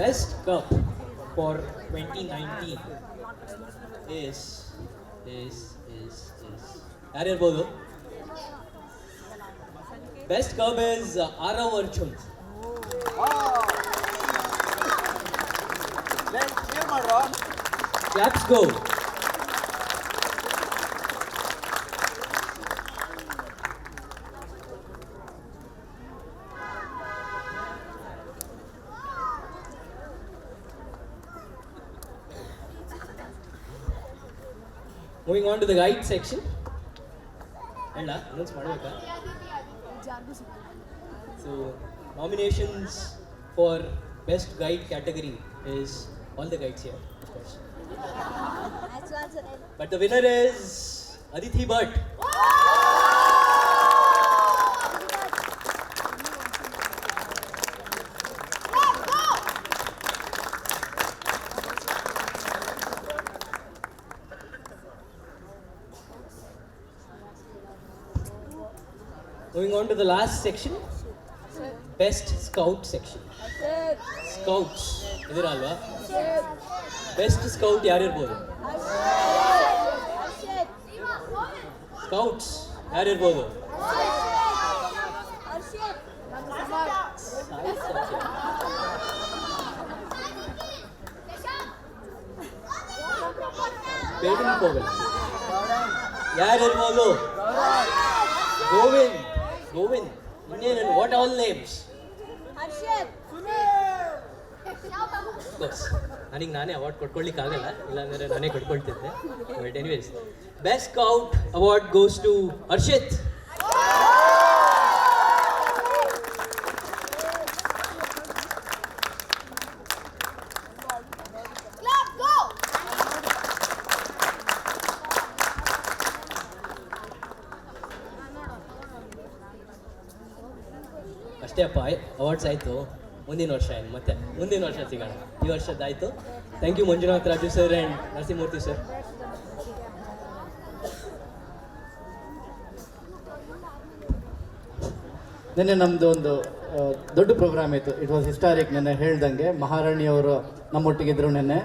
Best cup for 2019 is ಯಾರು ಇರ್ಬೋದು? Best cup is Arav Arjun. Claps go. Moving on to the guide section. ಹೇಳ announce ಮಾಡಬೇಕಾ? So nominations for best guide category is all the guides here of course. But the winner is Aditi Bhatt. Moving on to the last section, best scout section. Scouts ಇದಿರಲ್ವಾ? Best scout ಯಾರಿರ್ಬೋದು? Scouts ಯಾರಿರ್ಬೋದು? Baden Powell ಯಾರಿರ್ಬೋದು? ಗೋವಿಂದ್. ಗೋವಿಂದ್ ಇನ್ನೇನು? What all names? Course ನನಗೆ ನಾನೇ award ಕೊಟ್ಕೊಳ್ಳಿಕ್ಕಾಗಲ್ಲ, ಇಲ್ಲಾಂದರೆ ನಾನೇ ಕೊಟ್ಕೊಳ್ತಿದ್ದೆ. But anyways, best scout award goes to Harshit. ಅಷ್ಟೇ ಅಪ್ಪ, ಅವಾರ್ಡ್ಸ್ ಆಯಿತು. ಮುಂದಿನ ವರ್ಷ ಏನು ಮತ್ತೆ ಮುಂದಿನ ವರ್ಷ ಸಿಗೋಣ. ಈ ವರ್ಷದ್ದಾಯಿತು. Thank you Manjunath Raju sir and Narasimhamurthy sir. ನಿನ್ನೆ ನಮ್ಮದು ಒಂದು ದೊಡ್ಡ ಪ್ರೋಗ್ರಾಮ್ ಇತ್ತು. It was historic. ನೆನ್ನೆ ಹೇಳ್ದಂಗೆ ಮಹಾರಾಣಿಯವರು ನಮ್ಮೊಟ್ಟಿಗಿದ್ರು ನಿನ್ನೆ.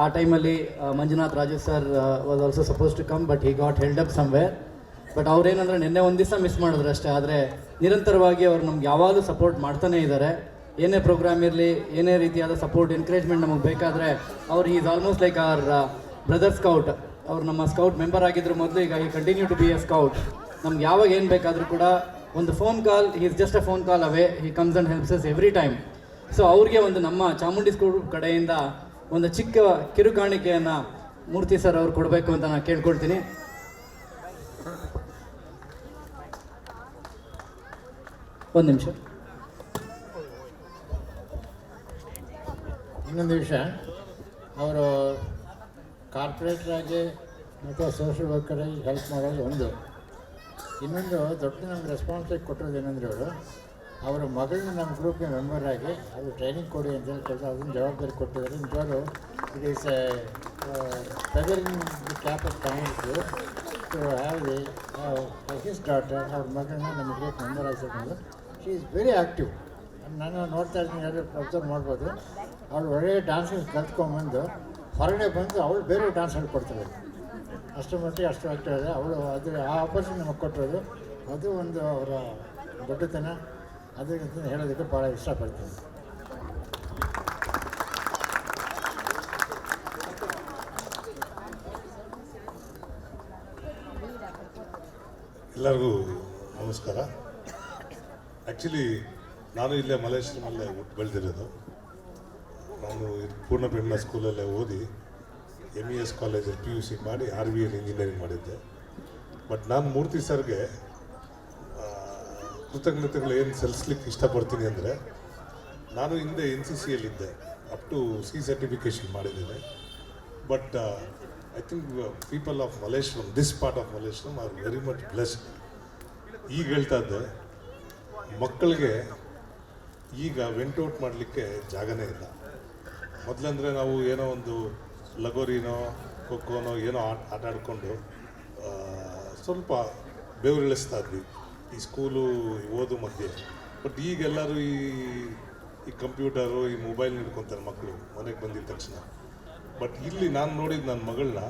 ಆ ಟೈಮಲ್ಲಿ Manjunath Raju sir was also supposed to come, but he got held up somewhere. But ಅವ್ರೇನಂದರೆ ನಿನ್ನೆ ಒಂದು ದಿವಸ ಮಿಸ್ ಮಾಡಿದ್ರು ಅಷ್ಟೇ. ಆದರೆ ನಿರಂತರವಾಗಿ ಅವ್ರು ನಮ್ಗೆ ಯಾವಾಗಲೂ ಸಪೋರ್ಟ್ ಮಾಡ್ತಾನೇ ಇದ್ದಾರೆ. ಏನೇ ಪ್ರೋಗ್ರಾಮ್ ಇರಲಿ, ಏನೇ ರೀತಿಯಾದ ಸಪೋರ್ಟ್, ಎನ್ಕರೇಜ್ಮೆಂಟ್ ನಮಗೆ ಬೇಕಾದರೆ ಅವ್ರು is almost like our brother scout. ಅವ್ರು ನಮ್ಮ ಸ್ಕೌಟ್ ಮೆಂಬರ್ ಆಗಿದ್ರು ಮೊದಲು, ಈಗ ಈ continue to be a scout. ನಮ್ಗೆ ಯಾವಾಗ ಏನು ಬೇಕಾದರೂ ಕೂಡ ಒಂದು phone call, he is just a phone call away, he comes and helps us every time. So ಅವ್ರಿಗೆ ಒಂದು ನಮ್ಮ ಚಾಮುಂಡಿ ಸ್ಕೂಲ್ ಕಡೆಯಿಂದ ಒಂದು ಚಿಕ್ಕ ಕಿರುಕಾಣಿಕೆಯನ್ನು ಮೂರ್ತಿ ಸರ್ ಅವ್ರು ಕೊಡಬೇಕು ಅಂತ ನಾನು ಕೇಳ್ಕೊಳ್ತೀನಿ. ಒಂದು ನಿಮಿಷ. ಇನ್ನೊಂದು ವಿಷಯ, ಅವರು ಕಾರ್ಪೊರೇಟ್ರಾಗಿ ಮತ್ತು ಸೋಷಿಯಲ್ ವರ್ಕರಾಗಿ ಹೆಲ್ಪ್ ಮಾಡೋದು ಒಂದು. ಇನ್ನೊಂದು ದೊಡ್ಡ ನಮ್ಗೆ ರೆಸ್ಪಾನ್ಸಿಬಿಲಿಟಿ ಕೊಟ್ಟಿರೋದು ಏನಂದರೆ, ಅವರ ಮಗಳನ್ನ ನಮ್ಮ ಗ್ರೂಪ್ಗೆ ಮೆಂಬರ್ ಆಗಿ ಅದು ಟ್ರೈನಿಂಗ್ ಕೊಡಿ ಅಂತೇಳಿ ಕೆಲಸ ಅದನ್ನು ಜವಾಬ್ದಾರಿ ಕೊಟ್ಟಿದ್ದಾರೆ. ನಿಜವಾಗ್ಲೂ it is feathering the cap of community to have the his daughter, ಅವ್ರ ಮಗಳನ್ನ ನಮ್ಮ ಗ್ರೂಪ್ ಮೆಂಬರ್ ಆಗಿಸೋದು. She is very active. ನಾನು ನೋಡ್ತಾ ಇದ್ದೀನಿ, ಎಲ್ಲರೂ ಅಬ್ಸರ್ವ್ ಮಾಡ್ಬೋದು. ಅವಳು ಒಳ್ಳೆಯ ಡ್ಯಾನ್ಸಸ್ ಕಲ್ತ್ಕೊಂಡ್ಬಂದು ಹೊರಗಡೆ ಬಂದು ಅವಳು ಬೇರೆ ಡ್ಯಾನ್ಸ್ ಹೇಳ್ಕೊಡ್ತಾಳೆ. ಅಷ್ಟು ಮಟ್ಟಿಗೆ ಅಷ್ಟು ಆ್ಯಕ್ಟಿವ್ ಇದೆ ಅವಳು. ಅದು ಆ ಆಪರ್ಚುನಿಟಿ ನಮಗೆ ಕೊಟ್ಟಿರೋದು ಅದು ಒಂದು ಅವರ ದೊಡ್ಡತನ. ಅದಕ್ಕೆ ಹೇಳೋದಕ್ಕೆ ಭಾಳ ಇಷ್ಟಪಡ್ತೀನಿ. ಎಲ್ಲರಿಗೂ ನಮಸ್ಕಾರ. ಆ್ಯಕ್ಚುಲಿ ನಾನು ಇಲ್ಲೇ ಮಲೇಶ್ವರಮಲ್ಲೇ ಬೆಳೆದಿರೋದು. ನಾನು ಪೂರ್ಣಬ್ರಹ್ಮ ಸ್ಕೂಲಲ್ಲೇ ಓದಿ MES ಕಾಲೇಜಲ್ಲಿ PUC ಮಾಡಿ RVL ಇಂಜಿನಿಯರಿಂಗ್ ಮಾಡಿದ್ದೆ. ಬಟ್ ನಾನು ಮೂರ್ತಿ ಸರ್ಗೆ ಕೃತಜ್ಞತೆಗಳು ಏನು ಸಲ್ಲಿಸ್ಲಿಕ್ಕೆ ಇಷ್ಟಪಡ್ತೀನಿ ಅಂದರೆ, ನಾನು ಹಿಂದೆ NCCಯಲ್ಲಿದ್ದೆ, ಅಪ್ ಟು C ಸರ್ಟಿಫಿಕೇಷನ್ ಮಾಡಿದ್ದೇನೆ. But I think people of Malleswaram, this part of Malleswaram are very much blessed. ಈಗ ಹೇಳ್ತಾ ಇದ್ದೆ, ಮಕ್ಕಳಿಗೆ ಈಗ ವೆಂಟೌಟ್ ಮಾಡಲಿಕ್ಕೆ ಜಾಗನೇ ಇಲ್ಲ. ಮೊದಲಂದರೆ ನಾವು ಏನೋ ಒಂದು ಲಗೋರಿನೋ ಖೋಖೋನೋ ಏನೋ ಆಟ ಆಡಿಕೊಂಡು ಸ್ವಲ್ಪ ಬೆವರಿಳಿಸ್ತಾ ಇದ್ವಿ ಈ ಸ್ಕೂಲು ಓದು ಮಧ್ಯೆ. ಬಟ್ ಈಗೆಲ್ಲರೂ ಈ ಕಂಪ್ಯೂಟರು, ಈ ಮೊಬೈಲ್ ಹಿಡ್ಕೊತಾರೆ ಮಕ್ಕಳು ಮನೆಗೆ ಬಂದಿದ್ದ ತಕ್ಷಣ. ಬಟ್ ಇಲ್ಲಿ ನಾನು ನೋಡಿದ್ದು ನನ್ನ ಮಗಳನ್ನ,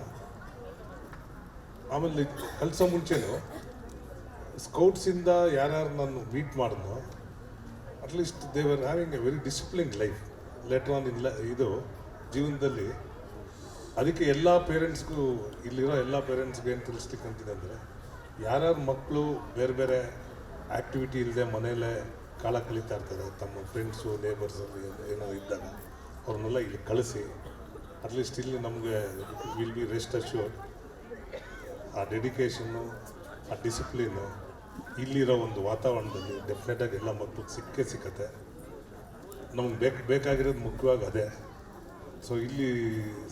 ಆಮೇಲೆ ಕಲಿಸೋ ಮುಂಚೆನೂ ಸ್ಕೌಟ್ಸಿಂದ ಯಾರ್ಯಾರು ನಾನು ಮೀಟ್ ಮಾಡಿದ್ನೋ, at least they were having a very disciplined life later on ಇದು ಜೀವನದಲ್ಲಿ. ಅದಕ್ಕೆ ಎಲ್ಲ ಪೇರೆಂಟ್ಸ್ಗೂ, ಇಲ್ಲಿರೋ ಎಲ್ಲ ಪೇರೆಂಟ್ಸ್ಗೆ ಏನು ತಿಳಿಸ್ಲಿಕ್ಕೆ ಅಂತೀನಿ ಅಂದರೆ, ಯಾರ್ಯಾರು ಮಕ್ಕಳು ಬೇರೆ ಬೇರೆ ಆ್ಯಕ್ಟಿವಿಟಿ ಇಲ್ಲದೆ ಮನೆಯಲ್ಲೇ ಕಾಲ ಕಳೀತಾ ಇರ್ತಾರೆ, ತಮ್ಮ ಫ್ರೆಂಡ್ಸು ನೇಬರ್ಸಲ್ಲಿ ಏನೋ ಇದ್ದಾಗ ಅವ್ರನ್ನೆಲ್ಲ ಇಲ್ಲಿ ಕಳಿಸಿ. ಅಟ್ಲೀಸ್ಟ್ ಇಲ್ಲಿ ನಮಗೆ ವಿಲ್ ಬಿ ರೆಸ್ಟ್ ಅಶ್ಯೂರ್ಡ್ ಆ ಡೆಡಿಕೇಶನ್ನು ಆ ಡಿಸಿಪ್ಲಿನು ಇಲ್ಲಿರೋ ಒಂದು ವಾತಾವರಣದಲ್ಲಿ ಡೆಫಿನೆಟಾಗಿ ಎಲ್ಲ ಮಕ್ಕಳಿಗೆ ಸಿಕ್ಕತ್ತೆ. ನಮ್ಗೆ ಬೇಕಾಗಿರೋದು ಮುಖ್ಯವಾಗಿ ಅದೇ. ಸೊ ಇಲ್ಲಿ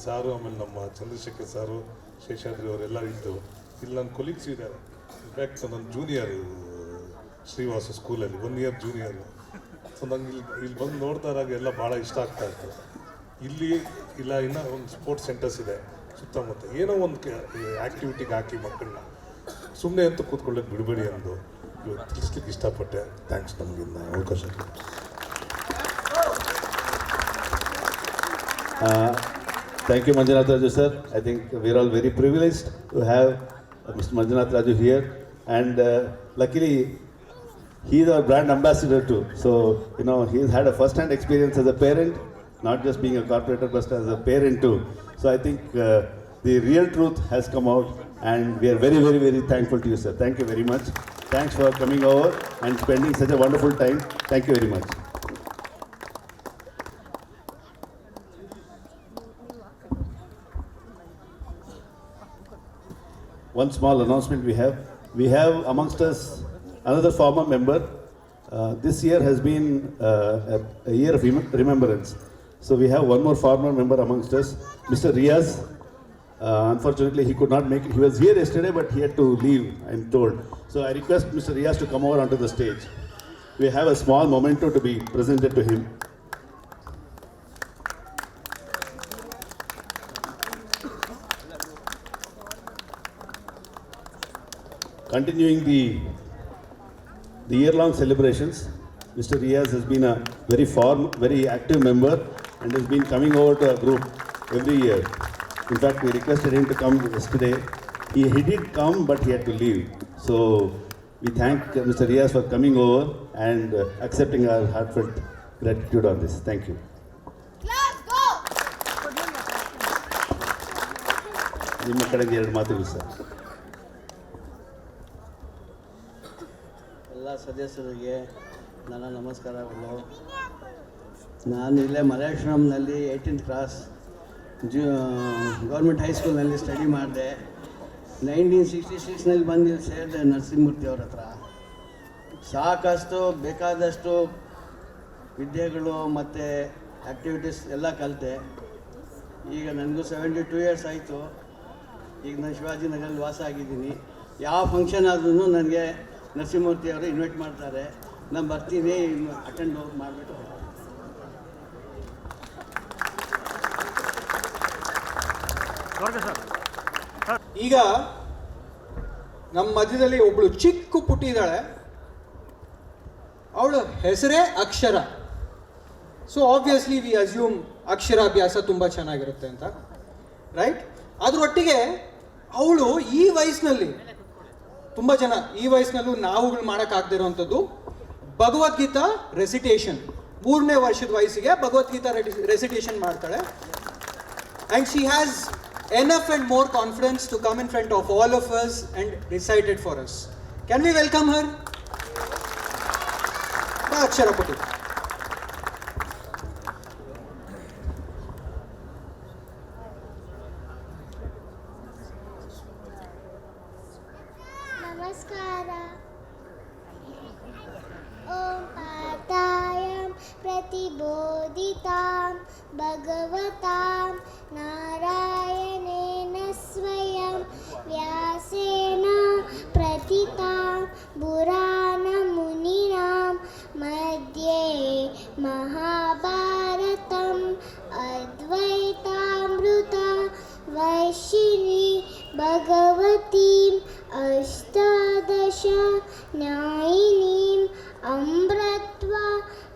ಸಾರು, ಆಮೇಲೆ ನಮ್ಮ ಚಂದ್ರಶೇಖರ್ ಸಾರು, ಶೇಷಾದ್ರಿ ಅವರೆಲ್ಲ ಇದ್ದು, ಇಲ್ಲಿ ನನ್ನ ಕೊಲೀಗ್ಸ್ ಇದ್ದಾರೆ. ಇನ್ಫ್ಯಾಕ್ಟ್ ನನ್ನ ಜೂನಿಯರು ಶ್ರೀವಾಸ ಸ್ಕೂಲಲ್ಲಿ 1 ಇಯರ್ ಜೂನಿಯರು. ಸೊ ನಂಗೆ ಇಲ್ಲಿ ಬಂದು ನೋಡ್ತಾ ಇದ್ದಾಗ ಎಲ್ಲ ಭಾಳ ಇಷ್ಟ ಆಗ್ತಾ ಇತ್ತು. ಇಲ್ಲಿ ಇಲ್ಲ ಇನ್ನೂ ಒಂದು ಸ್ಪೋರ್ಟ್ಸ್ ಸೆಂಟರ್ಸ್ ಇದೆ ಸುತ್ತಮುತ್ತ, ಏನೋ ಒಂದು ಆ್ಯಕ್ಟಿವಿಟಿಗೆ ಹಾಕಿ ಮಕ್ಕಳನ್ನ, ಸುಮ್ಮನೆ ಅಂತ ಕೂತ್ಕೊಳ್ಳೋಕೆ ಬಿಡಬೇಡಿ ಅಂದು ಇವತ್ತು ತಿಳಿಸ್ಲಿಕ್ಕೆ ಇಷ್ಟಪಟ್ಟೆ. ಥ್ಯಾಂಕ್ಸ್ ನಮಗಿನ್ನ ಅವಕಾಶ. Thank you, Manjunath Raju sir. I think we're all very privileged to have Mr. Manjunath Raju here, and luckily he is our brand ambassador too. So you know, he's had a first-hand experience as a parent, not just being a corporator, but as a parent too. So I think the real truth has come out, and we are very, very, very thankful to you, sir. Thank you very much. Thanks for coming over and spending such a wonderful time. Thank you very much. One small announcement we have amongst us another former member. This year has been a year of remembrance. So we have one more former member amongst us, Mr. Riaz. Unfortunately, he could not make it. He was here yesterday, but he had to leave, I'm told. So I request Mr. Riaz to come over onto the stage. We have a small memento to be presented to him. Continuing the year-long celebrations, Mr. Riaz has been a very active member and has been coming over to our group every year. In fact, we requested him to come yesterday. He did come, but he had to leave. So we thank Mr. Riaz for coming over and accepting our heartfelt gratitude on this. Thank you. ನಿಮ್ಮ ಕಡೆಯಿಂದ 2 ಮಾತುಗಳು sir. ಎಲ್ಲ ಸದಸ್ಯರಿಗೆ ನನ್ನ ನಮಸ್ಕಾರಗಳು. ನಾನು ಇಲ್ಲೇ ಮಲ್ಲೇಶ್ವರಂನಲ್ಲಿ 18th class government ಹೈಸ್ಕೂಲ್ನಲ್ಲಿ study ಮಾಡಿದೆ. 1966ನಲ್ಲಿ ಬಂದು ಇಲ್ಲಿ ಸೇರಿದೆ ನರಸಿಂಹಮೂರ್ತಿ ಅವ್ರ ಹತ್ರ. ಸಾಕಷ್ಟು ಬೇಕಾದಷ್ಟು ವಿದ್ಯೆಗಳು ಮತ್ತು ಆ್ಯಕ್ಟಿವಿಟೀಸ್ ಎಲ್ಲ ಕಲಿತೆ. ಈಗ ನನಗೂ 72 ಇಯರ್ಸ್ ಆಯಿತು. ಈಗ ನಾನು ಶಿವಾಜಿನಗರಲ್ಲಿ ವಾಸ ಆಗಿದ್ದೀನಿ. ಯಾವ ಫಂಕ್ಷನ್ ಆದ್ರೂ ನನಗೆ ನರಸಿಂಹಮೂರ್ತಿ ಅವರು ಇನ್ವೈಟ್ ಮಾಡ್ತಾರೆ. ನಾನು ಬರ್ತೀನಿ, ಅಟೆಂಡ್ ಮಾಡಿಬಿಟ್ಟು. ಈಗ ನಮ್ಮ ಮಧ್ಯದಲ್ಲಿ ಒಬ್ಳು ಚಿಕ್ಕ ಪುಟ್ಟಿ ಇದ್ದಾಳೆ. ಅವಳ ಹೆಸರೇ ಅಕ್ಷರ. ಸೊ ಆಬ್ವಿಯಸ್ಲಿ ವಿ ಅಸ್ಯೂಮ್ ಅಕ್ಷರಾಭ್ಯಾಸ ತುಂಬ ಚೆನ್ನಾಗಿರುತ್ತೆ ಅಂತ, ರೈಟ್? ಅದರೊಟ್ಟಿಗೆ ಅವಳು ಈ ವಯಸ್ಸಿನಲ್ಲಿ, ತುಂಬ ಜನ ಈ ವಯಸ್ಸಿನಲ್ಲೂ ನಾವುಗಳು ಮಾಡೋಕ್ಕಾಗದಿರೋವಂಥದ್ದು ಭಗವದ್ಗೀತಾ ರೆಸಿಟೇಷನ್. 3ನೇ ವರ್ಷದ ವಯಸ್ಸಿಗೆ ಭಗವದ್ಗೀತಾ ರೆಸಿಟೇಷನ್ ಮಾಡ್ತಾಳೆ. And she has enough and more confidence to come in front of all of us and recite it for us. Can we welcome her? Akshara Putti. Namaskara. Om Patayam Pratibodhitam Bhagavatam Narayana Swayam Vyasena Pratitam Purana Muninam Madhye Mahabharatam Advaitamruta Vaishini Bhagavatim Ashtadasha Nainim Amratva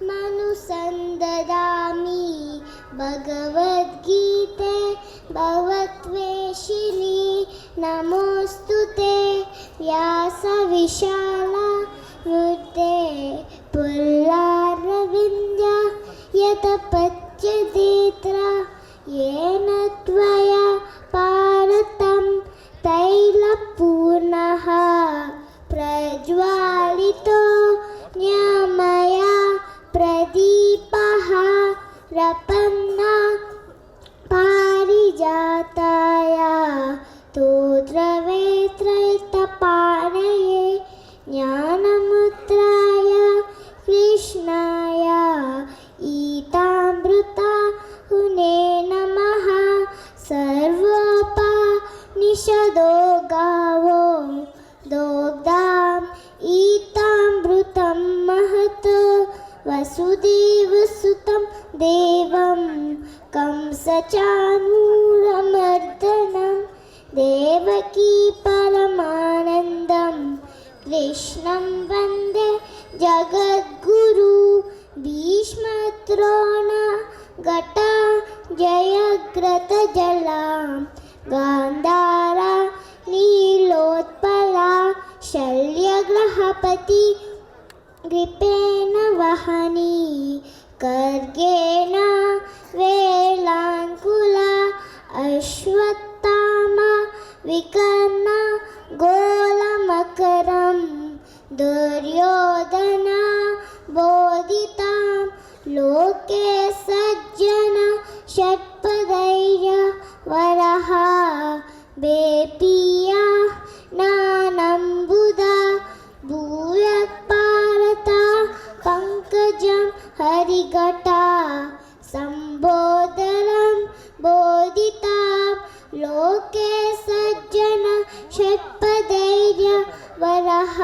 Manusandadami Bhagavad-gite Bhavatveshini Namostute Vyasa Vishala Murte Pullarvindya Yatapachyadetra Yena Tvaya Paratam Tailapurnaha Prajwalito Nyamaya Pradipaha Rapanna Parijataya Tudravetraita Pane देवं कंसचाणूरमर्दनं देवकी परमानन्दं कृष्णं वन्दे जगद्गुरु भीष्मद्रोण घटा जयग्रतजलां गान्धारा नीलोत्पला शल्यग्रहपति कृपेण वहनी कर्गेण वेलाङ्कुला अश्वत्थामा विकर्णा गोलमकरं दुर्योधना बोधितां लोके सज्जन षट्पदैर्य वरः बेपिया नानम्बुदा भूयपारता पङ्कजं हरिघटा सम्बोधनं बोधितां लोके सज्जन षट्पदैर्य वरः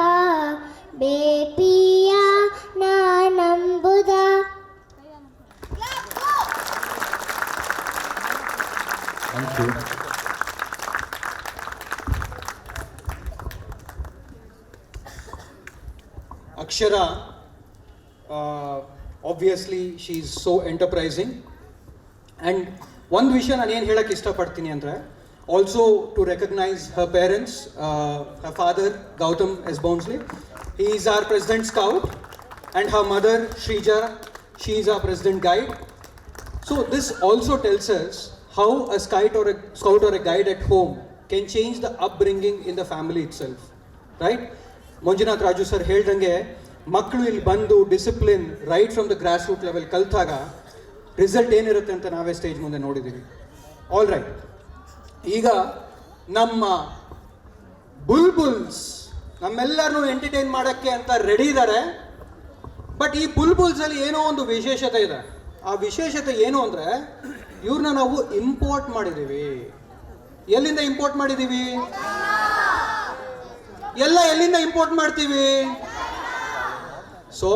बेपिया नानम्बुदा. Thank you. Akshara, obviously she's so enterprising, and one vision ನಾನು ಏನು ಹೇಳಕ್ಕೆ ಇಷ್ಟಪಡ್ತೀನಿ ಅಂದರೆ also to recognize her parents, her father Gautam S. Bounsley, he is our president scout, and her mother Shrija, she is our president guide. So this also tells us how a scout or a guide at home can change the upbringing in the family itself, right? Manjunath Raju sir ಹೇಳ್ದಂಗೆ ಮಕ್ಕಳು ಇಲ್ಲಿ ಬಂದು discipline right from the grass root level ಕಲ್ತಾಗ result ಏನಿರುತ್ತೆ ಅಂತ ನಾವೇ stage ಮುಂದೆ ನೋಡಿದ್ದೀವಿ. ಆಲ್ ರೈಟ್, ಈಗ ನಮ್ಮ ಬುಲ್ಬುಲ್ಸ್ ನಮ್ಮೆಲ್ಲರನ್ನೂ ಎಂಟರ್ಟೈನ್ ಮಾಡೋಕ್ಕೆ ಅಂತ ರೆಡಿ ಇದ್ದಾರೆ. ಬಟ್ ಈ ಬುಲ್ಬುಲ್ಸಲ್ಲಿ ಏನೋ ಒಂದು ವಿಶೇಷತೆ ಇದೆ. ಆ ವಿಶೇಷತೆ ಏನು ಅಂದರೆ ಇವ್ರನ್ನ ನಾವು ಇಂಪೋರ್ಟ್ ಮಾಡಿದ್ದೀವಿ. ಎಲ್ಲಿಂದ ಇಂಪೋರ್ಟ್ ಮಾಡಿದ್ದೀವಿ? ಎಲ್ಲಿಂದ ಇಂಪೋರ್ಟ್ ಮಾಡ್ತೀವಿ? ಸೊ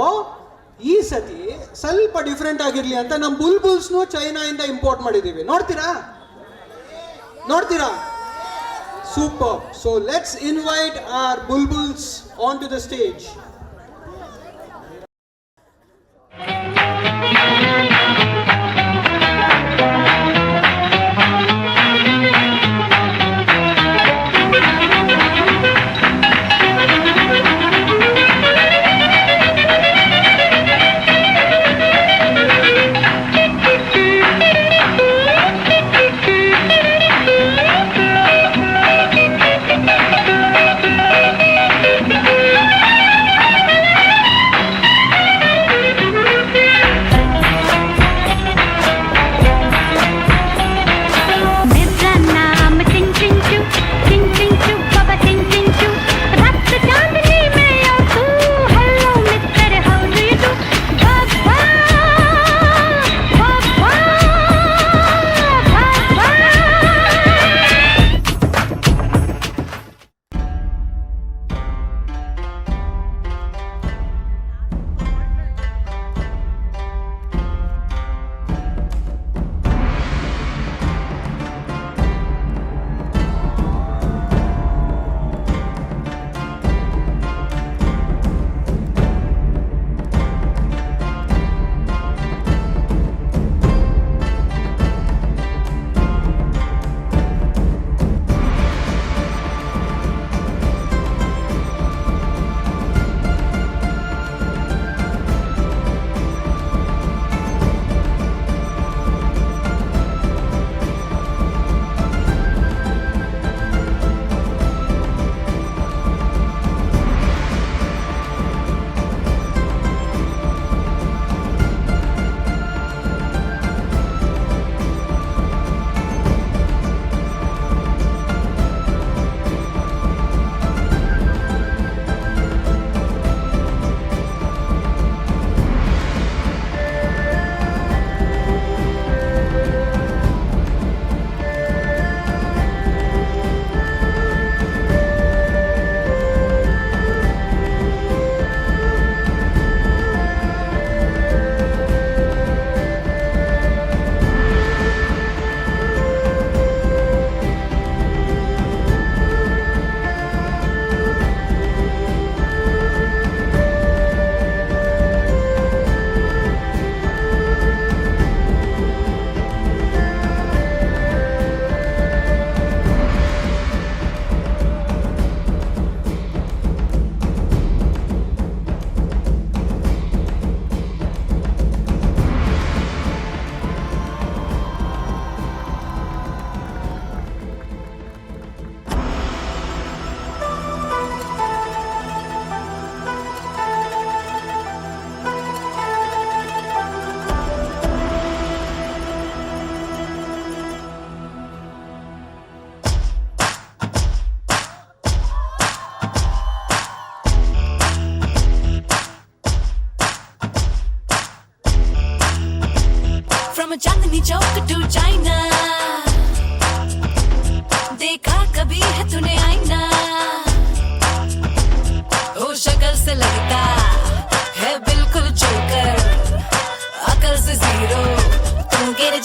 ಈ ಸತಿ ಸ್ವಲ್ಪ ಡಿಫ್ರೆಂಟ್ ಆಗಿರ್ಲಿ ಅಂತ ನಮ್ಮ ಬುಲ್ಬುಲ್ಸ್ನು ಚೈನಾಯಿಂದ ಇಂಪೋರ್ಟ್ ಮಾಡಿದ್ದೀವಿ. ನೋಡ್ತೀರಾ? Super. So let's invite our bulbuls on to the stage.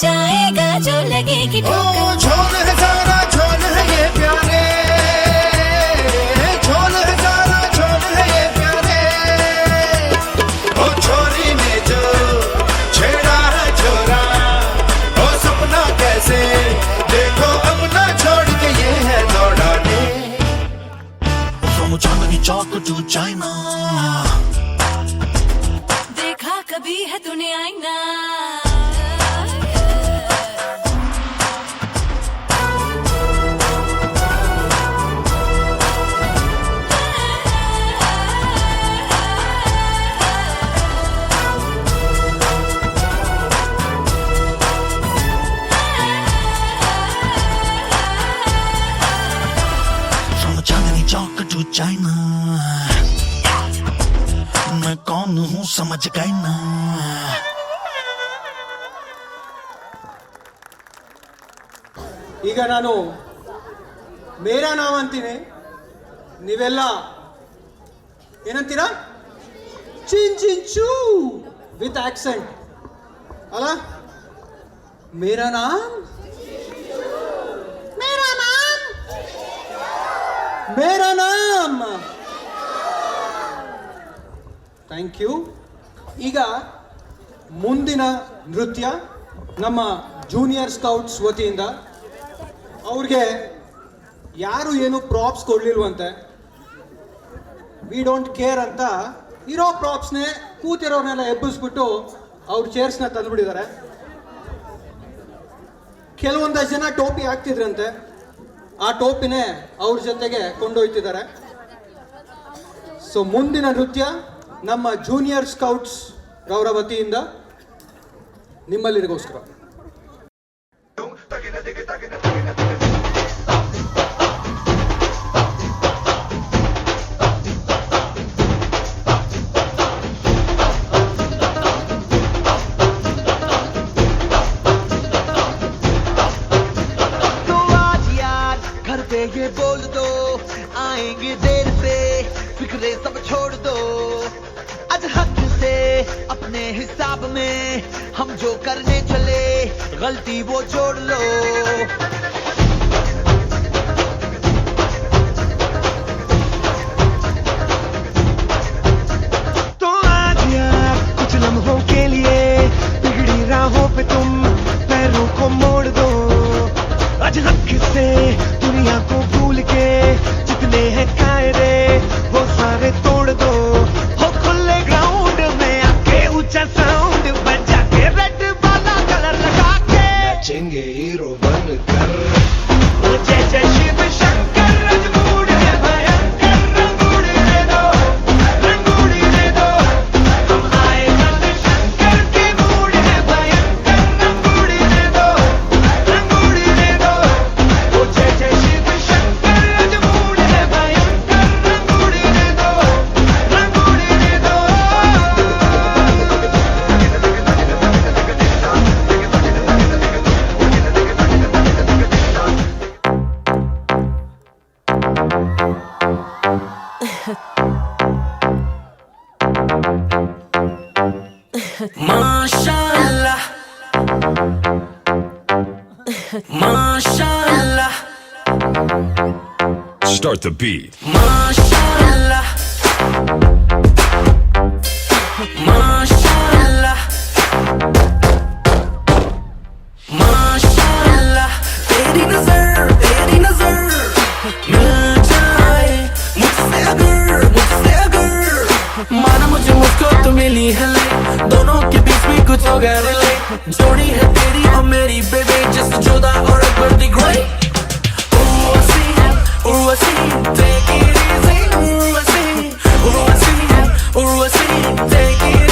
जाएगा जो लगेगी ठोकर। झोल है सारा झोल है ये प्यारे, झोल है सारा झोल है ये प्यारे। ओ छोरी ने जो छेड़ा है छोरा, ओ सपना कैसे देखो अपना छोड़ के ये है दौड़ाने। From Chandni Chowk to China, देखा कभी है तूने आईना। from Chandni Chowk to China, मैं कौन हूँ समझ गई ना। ಈಗ ನಾನು ಮೇರಾ ನಾವ್ ಅಂತೀನಿ, ನೀವೆಲ್ಲ ಏನಂತೀರಾ? ಚಿನ್ ಚಿನ್ ಚೂ ವಿತ್ ಆಕ್ಸೆಂಟ್ ಅಲ್ಲ? ಮೇರಾ ನಾಮ್, ಮೇರಾ ನಾಮ್, ಮೇರಾ ನಾಮ್. Thank you. ಈಗ ಮುಂದಿನ ನೃತ್ಯ ನಮ್ಮ ಜೂನಿಯರ್ ಸ್ಕೌಟ್ಸ್ ವತಿಯಿಂದ. ಅವ್ರಿಗೆ ಯಾರು ಏನು ಪ್ರಾಪ್ಸ್ ಕೊಡ್ಲಿಲ್ವಂತೆ, ವಿ ಡೋಂಟ್ ಕೇರ್ ಅಂತ ಇರೋ ಪ್ರಾಪ್ಸ್ನೇ ಕೂತಿರೋರ್ನೆಲ್ಲ ಎಬ್ಬಿಸ್ಬಿಟ್ಟು ಅವ್ರ ಚೇರ್ಸ್ನ ತಂದುಬಿಟ್ಟಿದ್ದಾರೆ. ಕೆಲವೊಂದಷ್ಟು ಜನ ಟೋಪಿ ಹಾಕ್ತಿದ್ರಂತೆ, ಆ ಟೋಪಿನೇ ಅವ್ರ ಜೊತೆಗೆ ಕೊಂಡೊಯ್ತಿದ್ದಾರೆ. ಸೊ ಮುಂದಿನ ನೃತ್ಯ ನಮ್ಮ ಜೂನಿಯರ್ ಸ್ಕೌಟ್ಸ್ ರವರ ವತಿಯಿಂದ ನಿಮ್ಮಲ್ಲಿರಿಗೋಸ್ಕರ. तो आज यार घर पे ये बोल दो, आएंगे देर से फिक्रे सब छोड़ दो। आज हक से अपने हिसाब में हम जो करने चले, गलती वो जोड़ लो। तो आज यार कुछ लम्हों के लिए बिगड़ी राहों पे तुम पैरों को मोड़ दो। आज हक से दुनिया को भूल के जितने हैं कायदे वो सारे तोड़ दो। हो खुले ग्राउंड में आके ऊंचा साउंड बजा के रेड वाला कलर लगा के नाचेंगे हीरो बनकर। जय जय शिव शंकर, रंगूड़ है भयंकर, रंगूड़ दे दो, रंगूड़ दे दो। हम आए कल शंकर के मूड है भयंकर, रंगूड़ दे दो, रंगूड़ दे दो। ओ जय जय शिव शंकर, रंगूड़ है भयंकर, रंगूड़ दे दो, रंगूड़ दे दो। माशाअल्लाह, माशाअल्लाह, Start the beat. माशाअल्लाह, माशाअल्लाह, माशाअल्लाह। तेरी नजर मिल जाए मुझसे अगर माना मुझे मुझको तो मिली है ले, दोनों के बीच में कुछ हो गया रिले। जोड़ी है तेरी और मेरी बेबी, जैसे जोधा और Akbar the great. Urwasi, take it easy, Urwasi, Urwasi, Urwasi, take it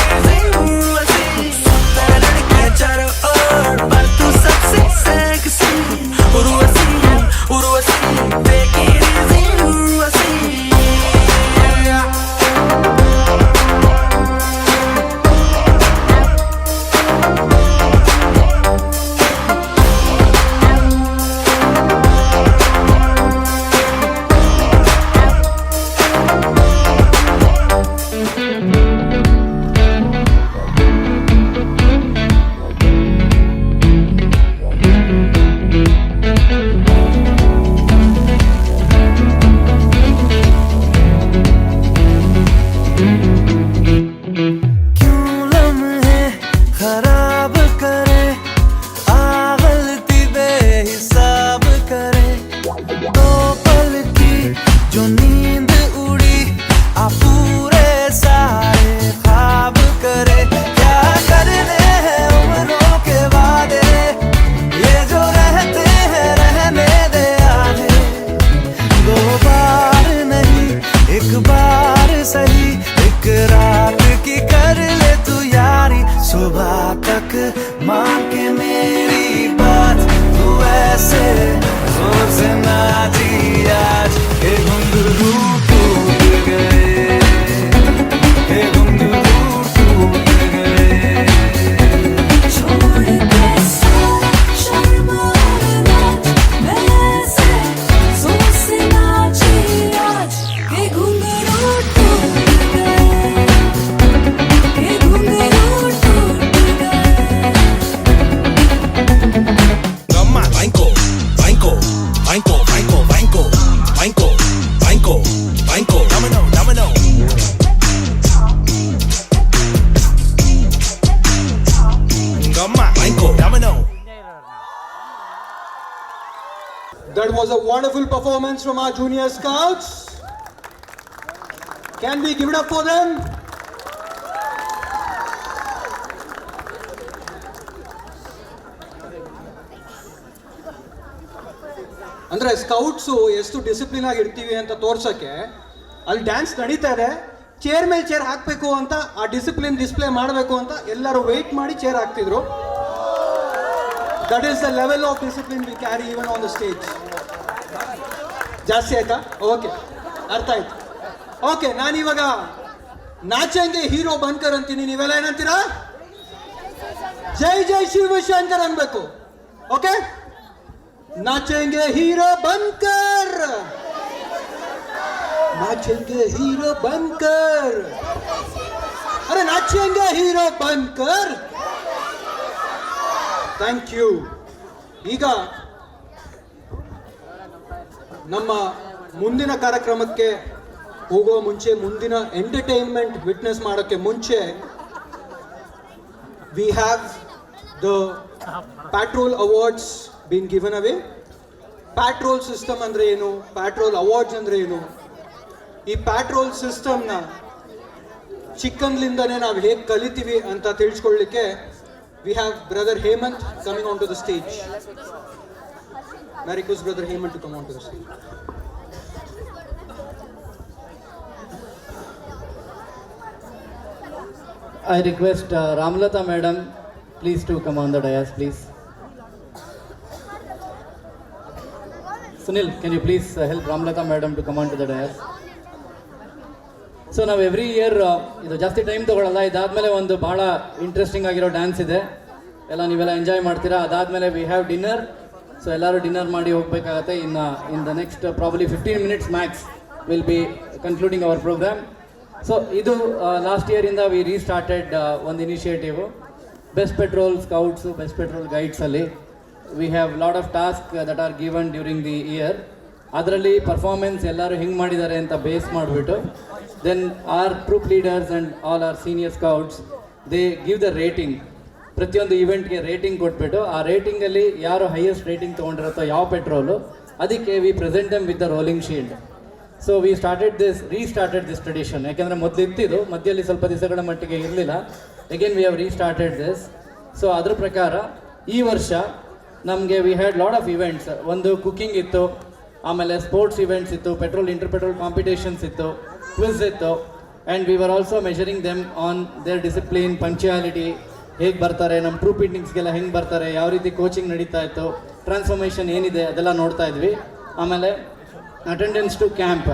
That was a wonderful performance from our junior scouts. Can we give it up for them? ಅಂದ್ರೆ ಸ್ಕೌಟ್ಸು ಎಷ್ಟು ಡಿಸಿಪ್ಲಿನ್ ಆಗಿ ಇರ್ತೀವಿ ಅಂತ ತೋರ್ಸಕ್ಕೆ ಅಲ್ಲಿ ಡ್ಯಾನ್ಸ್ ನಡೀತಾ ಇದೆ, ಚೇರ್ ಮೇಲೆ ಚೇರ್ ಹಾಕಬೇಕು ಅಂತ, ಆ ಡಿಸಿಪ್ಲಿನ್ ಡಿಸ್ಪ್ಲೇ ಮಾಡಬೇಕು ಅಂತ ಎಲ್ಲರೂ ವೆಯ್ಟ್ ಮಾಡಿ ಚೇರ್ ಹಾಕ್ತಿದ್ರು. That is the level of discipline we carry even on the stage. ಜಾಸ್ತಿ ಆಯ್ತಾ? ಓಕೆ, ಅರ್ಥ ಆಯ್ತು. ಓಕೆ, ನಾನಿವಾಗ ನಾಚಂಗೆ ಹೀರೋ ಬನ್ಕರ್ ಅಂತೀನಿ, ನೀವೆಲ್ಲ ಏನಂತೀರಾ? ಜೈ ಜೈ ಶಿವಶಂಕರ್ ಅನ್ಬೇಕು. ಓಕೆ, नाचेंगे हीरो बनकर, नाचेंगे हीरो बनकर, अरे नाचेंगे हीरो बनकर. Thank you. ಈಗ ನಮ್ಮ ಮುಂದಿನ ಕಾರ್ಯಕ್ರಮಕ್ಕೆ ಹೋಗುವ ಮುಂಚೆ, ಮುಂದಿನ ಎಂಟರ್ಟೈನ್ಮೆಂಟ್ ವಿಟ್ನೆಸ್ ಮಾಡೋಕ್ಕೆ ಮುಂಚೆ, we have the patrol awards been given away. Patrol system ಅಂದರೆ ಏನು, ಪ್ಯಾಟ್ರೋಲ್ ಅವಾರ್ಡ್ಸ್ ಅಂದರೆ ಏನು, ಈ ಪ್ಯಾಟ್ರೋಲ್ ಸಿಸ್ಟಮ್ನ ಚಿಕ್ಕಂದ್ಲಿಂದನೇ ನಾವು ಹೇಗೆ ಕಲಿತೀವಿ ಅಂತ ತಿಳಿಸ್ಕೊಳ್ಳಿಕ್ಕೆ we have brother Hemant coming on to the stage. I request brother Hemant to come on to the stage. I request Ramlata madam, please to come on the dais, please. Sunil, can you please help Ramlata madam to come on to the dais? So ನಾವು every year ಇದು ಜಾಸ್ತಿ time ತೊಗೊಳ್ಳಲ್ಲ. ಇದಾದಮೇಲೆ ಒಂದು ಭಾಳ interesting ಆಗಿರೋ dance ಇದೆ, ಎಲ್ಲ ನೀವೆಲ್ಲ ಎಂಜಾಯ್ ಮಾಡ್ತೀರಾ. ಅದಾದಮೇಲೆ ವಿ ಹ್ಯಾವ್ ಡಿನ್ನರ್. ಸೊ ಎಲ್ಲರೂ ಡಿನ್ನರ್ ಮಾಡಿ ಹೋಗಬೇಕಾಗತ್ತೆ. In the next probably 15 minutes max will be concluding our program. So ಇದು ಲಾಸ್ಟ್ ಇಯರಿಂದ ವಿ ರೀಸ್ಟಾರ್ಟೆಡ್ ಒಂದು initiative, best patrol scouts, best patrol ಗೈಡ್ಸಲ್ಲಿ we have lot of task that are given during the year. ಅದರಲ್ಲಿ performance ಎಲ್ಲರೂ ಹೆಂಗೆ ಮಾಡಿದ್ದಾರೆ ಅಂತ base ಮಾಡಿಬಿಟ್ಟು then our troop leaders and all our senior scouts they give the rating. ಪ್ರತಿಯೊಂದು ಇವೆಂಟ್ಗೆ rating ಕೊಟ್ಬಿಟ್ಟು ಆ ರೇಟಿಂಗಲ್ಲಿ ಯಾರು ಹೈಯೆಸ್ಟ್ ರೇಟಿಂಗ್ ತೊಗೊಂಡಿರುತ್ತೋ ಯಾವ ಪೆಟ್ರೋಲು, ಅದಕ್ಕೆ we present them with the rolling shield. So we restarted this tradition. ಯಾಕೆಂದರೆ ಮೊದಲು ಇತ್ತಿದ್ದು, ಮಧ್ಯದಲ್ಲಿ ಸ್ವಲ್ಪ ದಿವಸಗಳ ಮಟ್ಟಿಗೆ ಇರಲಿಲ್ಲ. Again we have restarted this. So ಅದ್ರ ಪ್ರಕಾರ ಈ ವರ್ಷ ನಮಗೆ we had lot of events. ಒಂದು ಕುಕಿಂಗ್ ಇತ್ತು, ಆಮೇಲೆ ಸ್ಪೋರ್ಟ್ಸ್ ಇವೆಂಟ್ಸ್ ಇತ್ತು, ಪೆಟ್ರೋಲ್ ಇಂಟರ್ ಪೆಟ್ರೋಲ್ ಕಾಂಪಿಟೇಷನ್ಸ್ ಇತ್ತು, ಕ್ವಿಜ್ ಇತ್ತು, and we were also measuring them on their discipline, punctuality, ಹೇಗೆ ಬರ್ತಾರೆ, ನಮ್ಮ ಟ್ರೂಪ್ ಮೀಟಿಂಗ್ಸ್ಗೆಲ್ಲ ಹೆಂಗೆ ಬರ್ತಾರೆ, ಯಾವ ರೀತಿ ಕೋಚಿಂಗ್ ನಡೀತಾ ಇತ್ತು, ಟ್ರಾನ್ಸ್ಫಾರ್ಮೇಷನ್ ಏನಿದೆ ಅದೆಲ್ಲ ನೋಡ್ತಾ ಇದ್ವಿ. ಆಮೇಲೆ attendance to camp,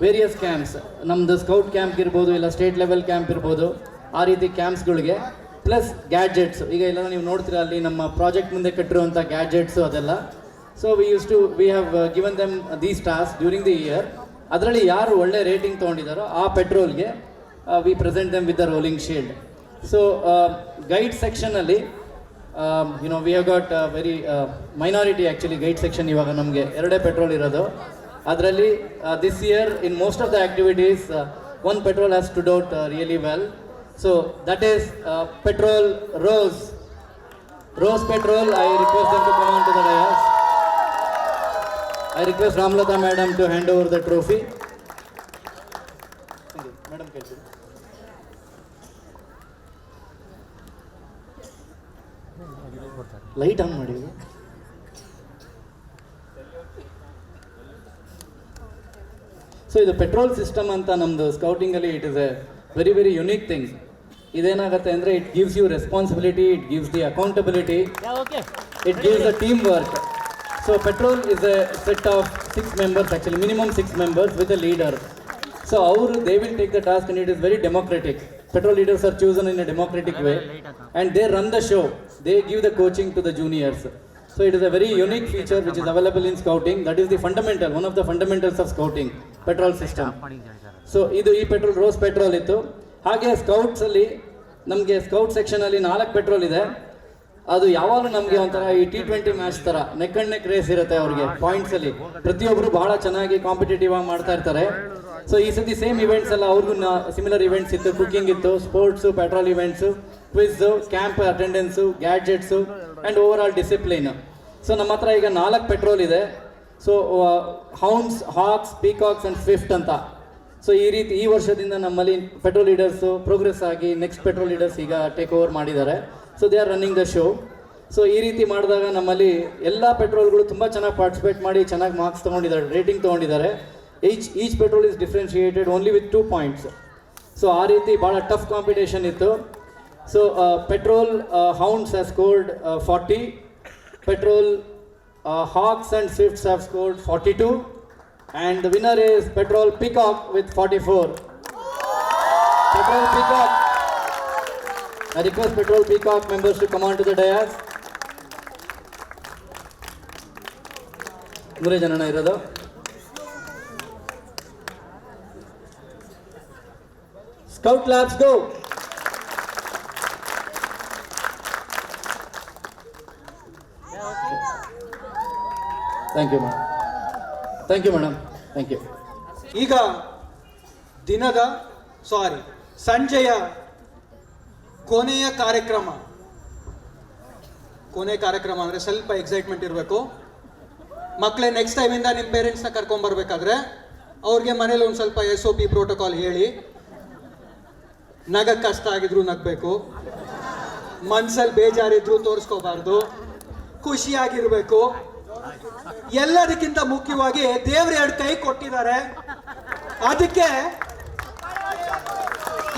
various camps, ನಮ್ಮದು ಸ್ಕೌಟ್ ಕ್ಯಾಂಪ್ ಇರ್ಬೋದು, ಇಲ್ಲ ಸ್ಟೇಟ್ ಲೆವೆಲ್ ಕ್ಯಾಂಪ್ ಇರ್ಬೋದು, ಆ ರೀತಿ ಕ್ಯಾಂಪ್ಸ್ಗಳಿಗೆ ಪ್ಲಸ್ ಗ್ಯಾಡ್ಜೆಟ್ಸ್. ಈಗ ಎಲ್ಲ ನೀವು ನೋಡ್ತೀರಾ ಅಲ್ಲಿ ನಮ್ಮ ಪ್ರಾಜೆಕ್ಟ್ ಮುಂದೆ ಕಟ್ಟಿರುವಂಥ ಗ್ಯಾಡ್ಜೆಟ್ಸು ಅದೆಲ್ಲ. So we have given them these task during the year. ಅದರಲ್ಲಿ ಯಾರು ಒಳ್ಳೆ ರೇಟಿಂಗ್ ತೊಗೊಂಡಿದ್ದಾರೋ ಆ ಪೆಟ್ರೋಲ್ಗೆ we present them with the rolling shield. So guide ಸೆಕ್ಷನಲ್ಲಿ we have got very minority actually guide section. ಇವಾಗ ನಮಗೆ 2 ಪೆಟ್ರೋಲ್ ಇರೋದು. ಅದರಲ್ಲಿ this year in most of the activities one petrol has stood out really well. So that is petrol Rose Petrol. I request them to come on to the dais. I request Ramlata madam to hand over the trophy. Thank you. Madam, can you light on ಮಾಡಿ. So ಇದು patrol system ಅಂತ ನಮ್ಮದು ಸ್ಕೌಟಿಂಗಲ್ಲಿ it is a very very unique thing. ಇದೇನಾಗುತ್ತೆ ಅಂದರೆ it gives you responsibility, it gives the accountability, it gives the teamwork. So patrol is a set of 6 members, actually minimum 6 members with a leader. So ಅವರು they will take the task and it is very democratic. Petrol leaders are chosen in a democratic way and they run the show. They give the coaching to the juniors. So it is a very unique feature which is available in scouting. That is the fundamental, one of the fundamentals of scouting, petrol system. So idu ee petrol Rose Petrol ittu. ಹಾಗೆ scouts ಅಲ್ಲಿ ನಮಗೆ scout section ಅಲ್ಲಿ 4 patrol ಇದೆ. ಅದು ಯಾವಾಗಲೂ ನಮಗೆ ಒಂಥರ ಈ T20 ಮ್ಯಾಚ್ ತರ ನೆಕ್ ಅಂಡ್ ನೆಕ್ ರೇಸ್ ಇರುತ್ತೆ. ಅವ್ರಿಗೆ ಪಾಯಿಂಟ್ಸ್ ಅಲ್ಲಿ ಪ್ರತಿಯೊಬ್ಬರು ಬಹಳ ಚೆನ್ನಾಗಿ ಕಾಂಪಿಟೇಟಿವ್ ಆಗಿ ಮಾಡ್ತಾ ಇರ್ತಾರೆ. ಸೊ ಈ ಸತಿ ಸೇಮ್ ಇವೆಂಟ್ಸ್ ಎಲ್ಲ ಅವ್ರಿಗೂ ಸಿಮಿಲರ್ ಇವೆಂಟ್ಸ್ ಇತ್ತು. ಕುಕಿಂಗ್ ಇತ್ತು, sports, patrol events, quiz, camp attendance, gadgets and overall discipline. So ನಮ್ಮ ಹತ್ರ ಈಗ 4 ಪೆಟ್ರೋಲ್ ಇದೆ. So hounds, hawks, peacocks and swift ಅಂತ. ಸೊ ಈ ರೀತಿ ಈ ವರ್ಷದಿಂದ ನಮ್ಮಲ್ಲಿ ಪೆಟ್ರೋಲ್ ಲೀಡರ್ಸು ಪ್ರೋಗ್ರೆಸ್ ಆಗಿ ನೆಕ್ಸ್ಟ್ ಪೆಟ್ರೋಲ್ ಲೀಡರ್ಸ್ ಈಗ ಟೇಕ್ ಓವರ್ ಮಾಡಿದ್ದಾರೆ. So they are running the show. So ಈ ರೀತಿ ಮಾಡಿದಾಗ ನಮ್ಮಲ್ಲಿ ಎಲ್ಲ ಪೆಟ್ರೋಲ್ಗಳು ತುಂಬ ಚೆನ್ನಾಗಿ ಪಾರ್ಟಿಸಿಪೇಟ್ ಮಾಡಿ ಚೆನ್ನಾಗಿ ಮಾರ್ಕ್ಸ್ ತೊಗೊಂಡಿದ್ದಾರೆ, ರೇಟಿಂಗ್ ತೊಗೊಂಡಿದ್ದಾರೆ. Each patrol is differentiated only with 2 points. So ಆ ರೀತಿ ಭಾಳ ಟಫ್ ಕಾಂಪಿಟೇಷನ್ ಇತ್ತು. So patrol hounds have scored 40, patrol Hawks and Swifts have scored 42, and the winner is Petrol Peacock with 44. Petrol Peacock. I request Petrol Peacock members to come on to the dais. ಮೂರೇ ಜನನ ಇರೋದು. Scout Labs go. Thank you madam. Thank you madam. Thank you. ಈಗ ಸಂಜೆಯ ಕೊನೆಯ ಕಾರ್ಯಕ್ರಮ ಅಂದರೆ ಸ್ವಲ್ಪ excitement ಇರಬೇಕು. ಮಕ್ಕಳೇ ನೆಕ್ಸ್ಟ್ ಟೈಮಿಂದ ನಿಮ್ಮ ಪೇರೆಂಟ್ಸ್ನ ಕರ್ಕೊಂಬರ್ಬೇಕಾದ್ರೆ ಅವ್ರಿಗೆ ಮನೇಲಿ ಒಂದು ಸ್ವಲ್ಪ SOP ಪ್ರೋಟೋಕಾಲ್ ಹೇಳಿ. ನಗಕ್ಕೆ ಕಷ್ಟ ಆಗಿದ್ರು ನಗಬೇಕು, ಮನ್ಸಲ್ಲಿ ಬೇಜಾರಿದ್ರು ತೋರಿಸ್ಕೋಬಾರ್ದು, ಖುಷಿಯಾಗಿರ್ಬೇಕು. ಎಲ್ಲದಕ್ಕಿಂತ ಮುಖ್ಯವಾಗಿ ದೇವ್ರ 2 ಕೈ ಕೊಟ್ಟಿದ್ದಾರೆ, ಅದಕ್ಕೆ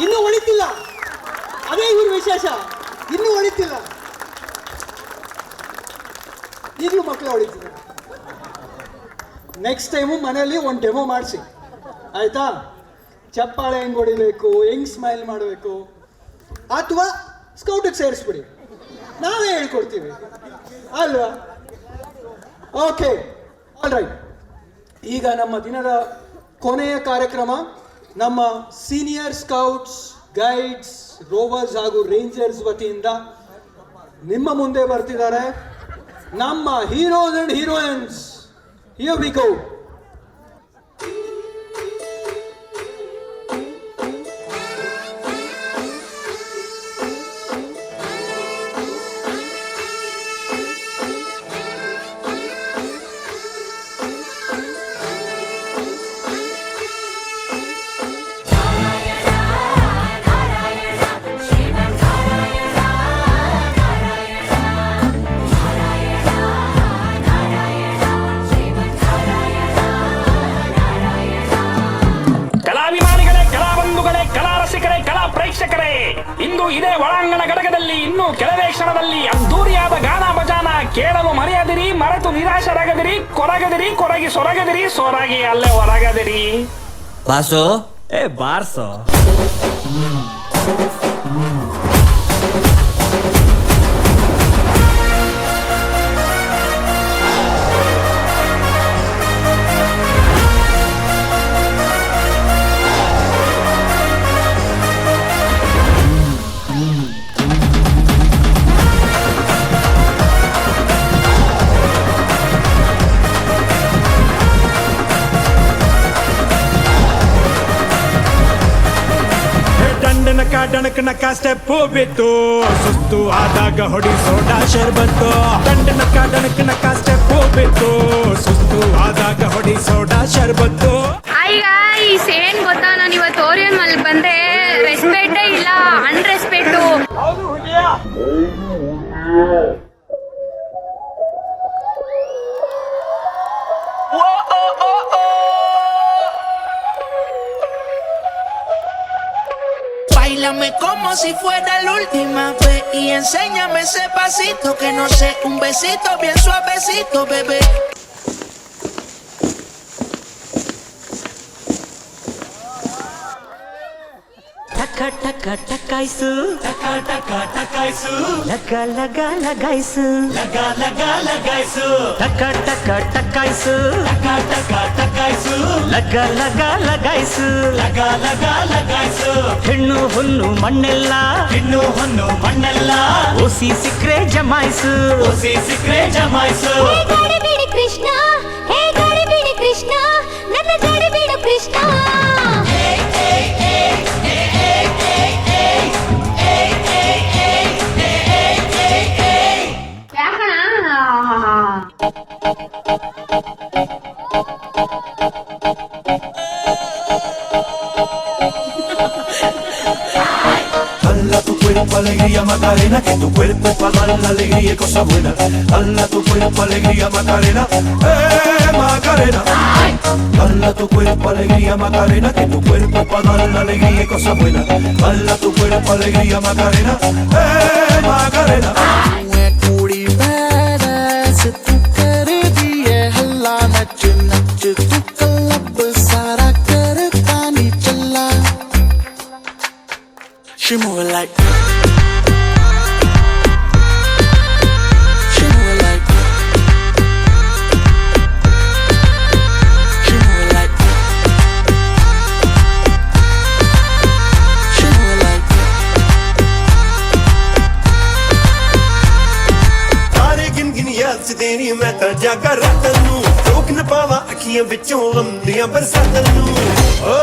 ಇನ್ನೂ ಉಳಿತಿಲ್ಲ. ಅದೇ ಇವ್ರ ವಿಶೇಷ, ಇನ್ನೂ ಉಳಿತಿಲ್ಲ. ಈಗಲೂ ಮಕ್ಕಳು ಹೊಡಿತಿದ್ದಾರೆ. ನೆಕ್ಸ್ಟ್ ಟೈಮು ಮನೆಯಲ್ಲಿ ಒಂದು ಡೆಮೋ ಮಾಡಿಸಿ, ಆಯ್ತಾ? ಚಪ್ಪಾಳೆ ಹೆಂಗೆ ಹೊಡಿಬೇಕು, ಹೆಂಗೆ ಸ್ಮೈಲ್ ಮಾಡಬೇಕು, ಅಥವಾ ಸ್ಕೌಟಿಗೆ ಸೇರಿಸ್ಬಿಡಿ, ನಾವೇ ಹೇಳ್ಕೊಡ್ತೀವಿ ಅಲ್ವಾ? Okay, all right. ಈಗ ನಮ್ಮ ದಿನದ ಕೊನೆಯ ಕಾರ್ಯಕ್ರಮ ನಮ್ಮ ಸೀನಿಯರ್ ಸ್ಕೌಟ್ಸ್, ಗೈಡ್ಸ್, ರೋವರ್ಸ್ ಹಾಗೂ ರೇಂಜರ್ಸ್ ವತಿಯಿಂದ ನಿಮ್ಮ ಮುಂದೆ ಬರ್ತಿದ್ದಾರೆ ನಮ್ಮ heroes and heroines. Here we go. ಇಂದು ಇದೇ ಒಳಾಂಗಣ ಘಟಕದಲ್ಲಿ ಇನ್ನೂ ಕೆಲವೇ ಕ್ಷಣದಲ್ಲಿ ಅದ್ದೂರಿಯಾದ ಗಾನ ಭಜಾನ ಕೇಳಲು ಮರೆಯದಿರಿ, ಮರೆತು ನಿರಾಶರಾಗದಿರಿ, ಕೊರಗದಿರಿ, ಕೊರಗಿ ಸೊರಗದಿರಿ, ಸೊರಗಿ ಅಲ್ಲೇ ಹೊರಗದಿರಿ. ಬಾಸೋ ಬಾರ್ಸೋ. ಡಣಕ್ ನಕ ಸ್ಟೆಪ್ ಬಿತ್ತು, ಸುಸ್ತು ಆದಾಗ ಹೊಡಿ ಸೋಡಾ ಶರ್ಬತ್ತು. ಡಣಕ್ ನಕ ಸ್ಟೆಪ್ ಬಿತ್ತು, ಸುಸ್ತು ಆದಾಗ ಹೊಡಿ ಸೋಡಾ ಶರ್ಬತ್ತು. ಏನ್ ಗೊತ್ತಾ, ನಾನು ಇವತ್ತು ಓರಿಯನ್ ಮಲ್ ಬಂದೆ, ರೆಸ್ಪೆಕ್ಟೇ ಇಲ್ಲ, unrespect. Báilame como si fuera la última vez y enséñame ese pasito que no sé, un besito bien suavecito, bebé. ಟಕ ಟಕ ಟಕಾಯ್ಸು, ಟಕ ಟಕ ಟಕಾಯ್ಸು, ಲಗ ಲಗ ಲಗಾಯ್ಸು, ಲಗ ಲಗ ಲಗಾಯ್ಸು, ಟಕ ಟಕ ಟಕಾಯ್ಸು, ಟಕ ಟಕ ಟಕಾಯ್ಸು, ಲಗ ಲಗ ಲಗಾಯ್ಸು, ಲಗ ಲಗ ಲಗಾಯ್ಸು. ಹೆಣ್ಣು ಹೊನ್ನು ಮಣ್ಣೆಲ್ಲ, ಹೆಣ್ಣು ಹೊನ್ನು ಮಣ್ಣೆಲ್ಲ, ಓಸಿ ಸಿಕ್ರೆ ಜಮಾಯ್ಸು, ಓಸಿ ಸಿಕ್ರೆ ಜಮಾಯ್ಸು. ಗಡಿಬಿಡಿ ಕೃಷ್ಣ, ಹೇ ಗಡಿಬಿಡಿ ಕೃಷ್ಣ, ನನ್ನ ಗಡಿಬಿಡು Krishna. ಯಾಕಣ alegría Macarena, que tu cuerpo para dar la alegría y cosas buenas. Dala tu cuerpo alegría Macarena, Macarena. Dala tu cuerpo alegría Macarena, que tu cuerpo para dar la alegría y cosas buenas. Dala tu cuerpo alegría Macarena, Macarena. कुड़ी badass तू कर दिए हल्ला नच नच तू club सारा करता नी चला She move like She move like She move like She move like तारे गिन गिन याद से तेरी मैं तर जागा रात नू रोक न पावा अखियां विचों गंदियां बरसात नू ओ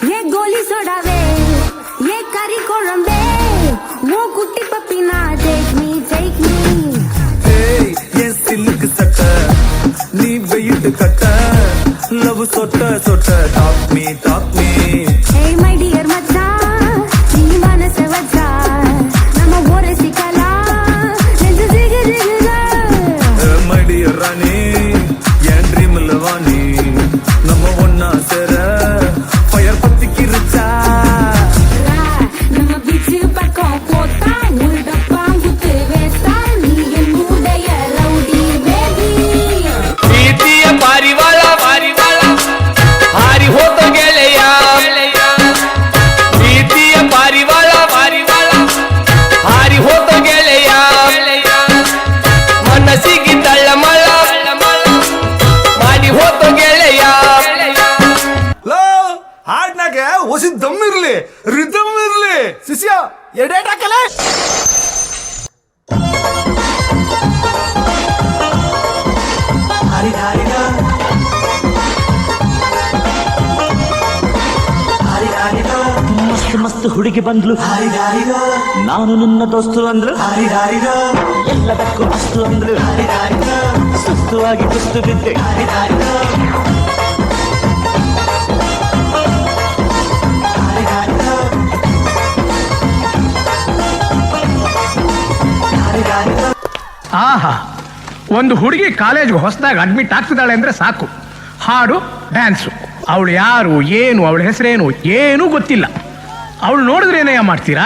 ये गोली सोडावे ये करी कोळंबे वो कुट्टी पपीना take me ये सिल्क सट नी वेट कट लव सोट सोट टॉप मी hey my dear मच्चा नी मानस वच्चा नम ओरे सिकला नेंज जिग जिगला my dear रानी ये ड्रीम लवानी நம்ம ஒண்ணா சேர ஃபயர் பத்தி கிருச்சா நம்ம பீச் பக்கம் போட்டா உள்ட பாங்குத்து வேஸ்டா நீ என் மூடைய ரவுடி பேபி प्रीतिಯ ಪಾರಿವಾಳ ಹಾರಿ ಹೋತ ಗೆಳೆಯ ಪ್ರೀತಿಯ ಪಾರಿವಾಳ ಹಾರಿ ಹೋತ ಗೆಳೆಯ ಮನಸ್ಸಿಗೆ ತಳ್ಳಮಳ ಮಾಡಿ ಹೋತ ಗೆಳೆಯ ಹಾಡ್ನಾಗೆ ಹೊಸಿ ದಮ್ ಇರ್ಲಿ ರಿದಮ್ ಇರ್ಲಿ ಶಿಷ್ಯ ಎಡೇಟ್ ಹಾಕಲೆ ಮಸ್ತ್ ಮಸ್ತ್ ಹುಡುಗಿ ಬಂದ್ಲು ನಾನು ನಿನ್ನ ದೋಸ್ತು ಅಂದ್ರು ಎಲ್ಲದಕ್ಕೂ ಅಷ್ಟು ಅಂದ್ರು ಸುಸ್ತು ಆಗಿ ಕುಸ್ತು ಬಿದ್ದೆ ಆಹಾ ಒಂದು ಹುಡುಗಿ ಕಾಲೇಜ್ಗೆ ಹೊಸದಾಗಿ ಅಡ್ಮಿಟ್ ಆಗ್ತಿದ್ದಾಳೆ ಅಂದ್ರೆ ಸಾಕು ಹಾಡು ಡ್ಯಾನ್ಸು ಅವಳು ಯಾರು ಏನು ಅವಳ ಹೆಸರೇನು ಏನೂ ಗೊತ್ತಿಲ್ಲ ಅವಳು ನೋಡಿದ್ರೆ ಏನಯ್ಯ ಮಾಡ್ತೀರಾ